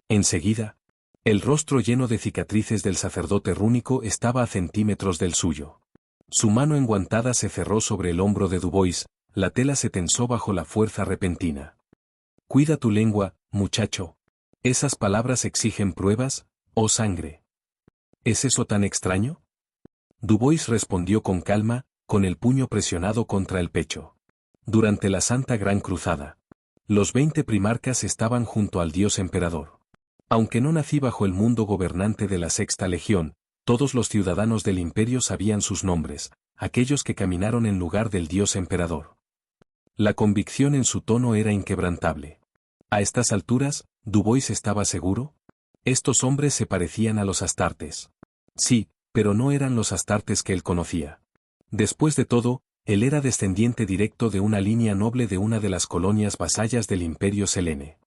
Enseguida, el rostro lleno de cicatrices del sacerdote rúnico estaba a centímetros del suyo. Su mano enguantada se cerró sobre el hombro de Dubois, la tela se tensó bajo la fuerza repentina. Cuida tu lengua, muchacho. Esas palabras exigen pruebas, oh sangre. ¿Es eso tan extraño? Dubois respondió con calma, con el puño presionado contra el pecho. Durante la Santa Gran Cruzada, los 20 primarcas estaban junto al Dios Emperador. Aunque no nací bajo el mundo gobernante de la Sexta Legión, todos los ciudadanos del Imperio sabían sus nombres, aquellos que caminaron en lugar del Dios Emperador. La convicción en su tono era inquebrantable. A estas alturas, ¿Dubois estaba seguro? Estos hombres se parecían a los astartes. Sí, pero no eran los astartes que él conocía. Después de todo, él era descendiente directo de una línea noble de una de las colonias vasallas del Imperio Selene.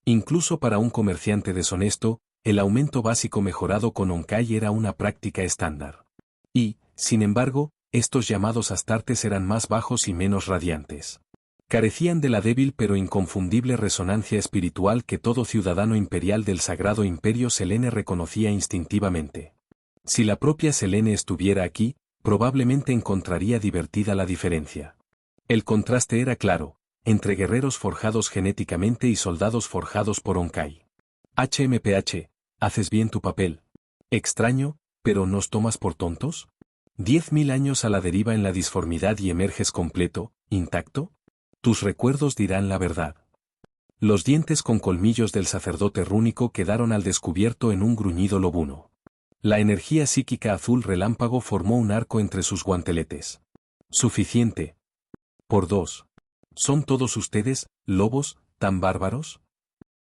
Incluso para un comerciante deshonesto, el aumento básico mejorado con Onkai era una práctica estándar. Y, sin embargo, estos llamados astartes eran más bajos y menos radiantes. Carecían de la débil pero inconfundible resonancia espiritual que todo ciudadano imperial del Sagrado Imperio Selene reconocía instintivamente. Si la propia Selene estuviera aquí, probablemente encontraría divertida la diferencia. El contraste era claro, entre guerreros forjados genéticamente y soldados forjados por Onkai. HMPH, haces bien tu papel. Extraño, pero ¿nos tomas por tontos? 10.000 años a la deriva en la disformidad y emerges completo, intacto. Tus recuerdos dirán la verdad. Los dientes con colmillos del sacerdote rúnico quedaron al descubierto en un gruñido lobuno. La energía psíquica azul relámpago formó un arco entre sus guanteletes. Suficiente. Por 2. ¿Son todos ustedes, lobos, tan bárbaros?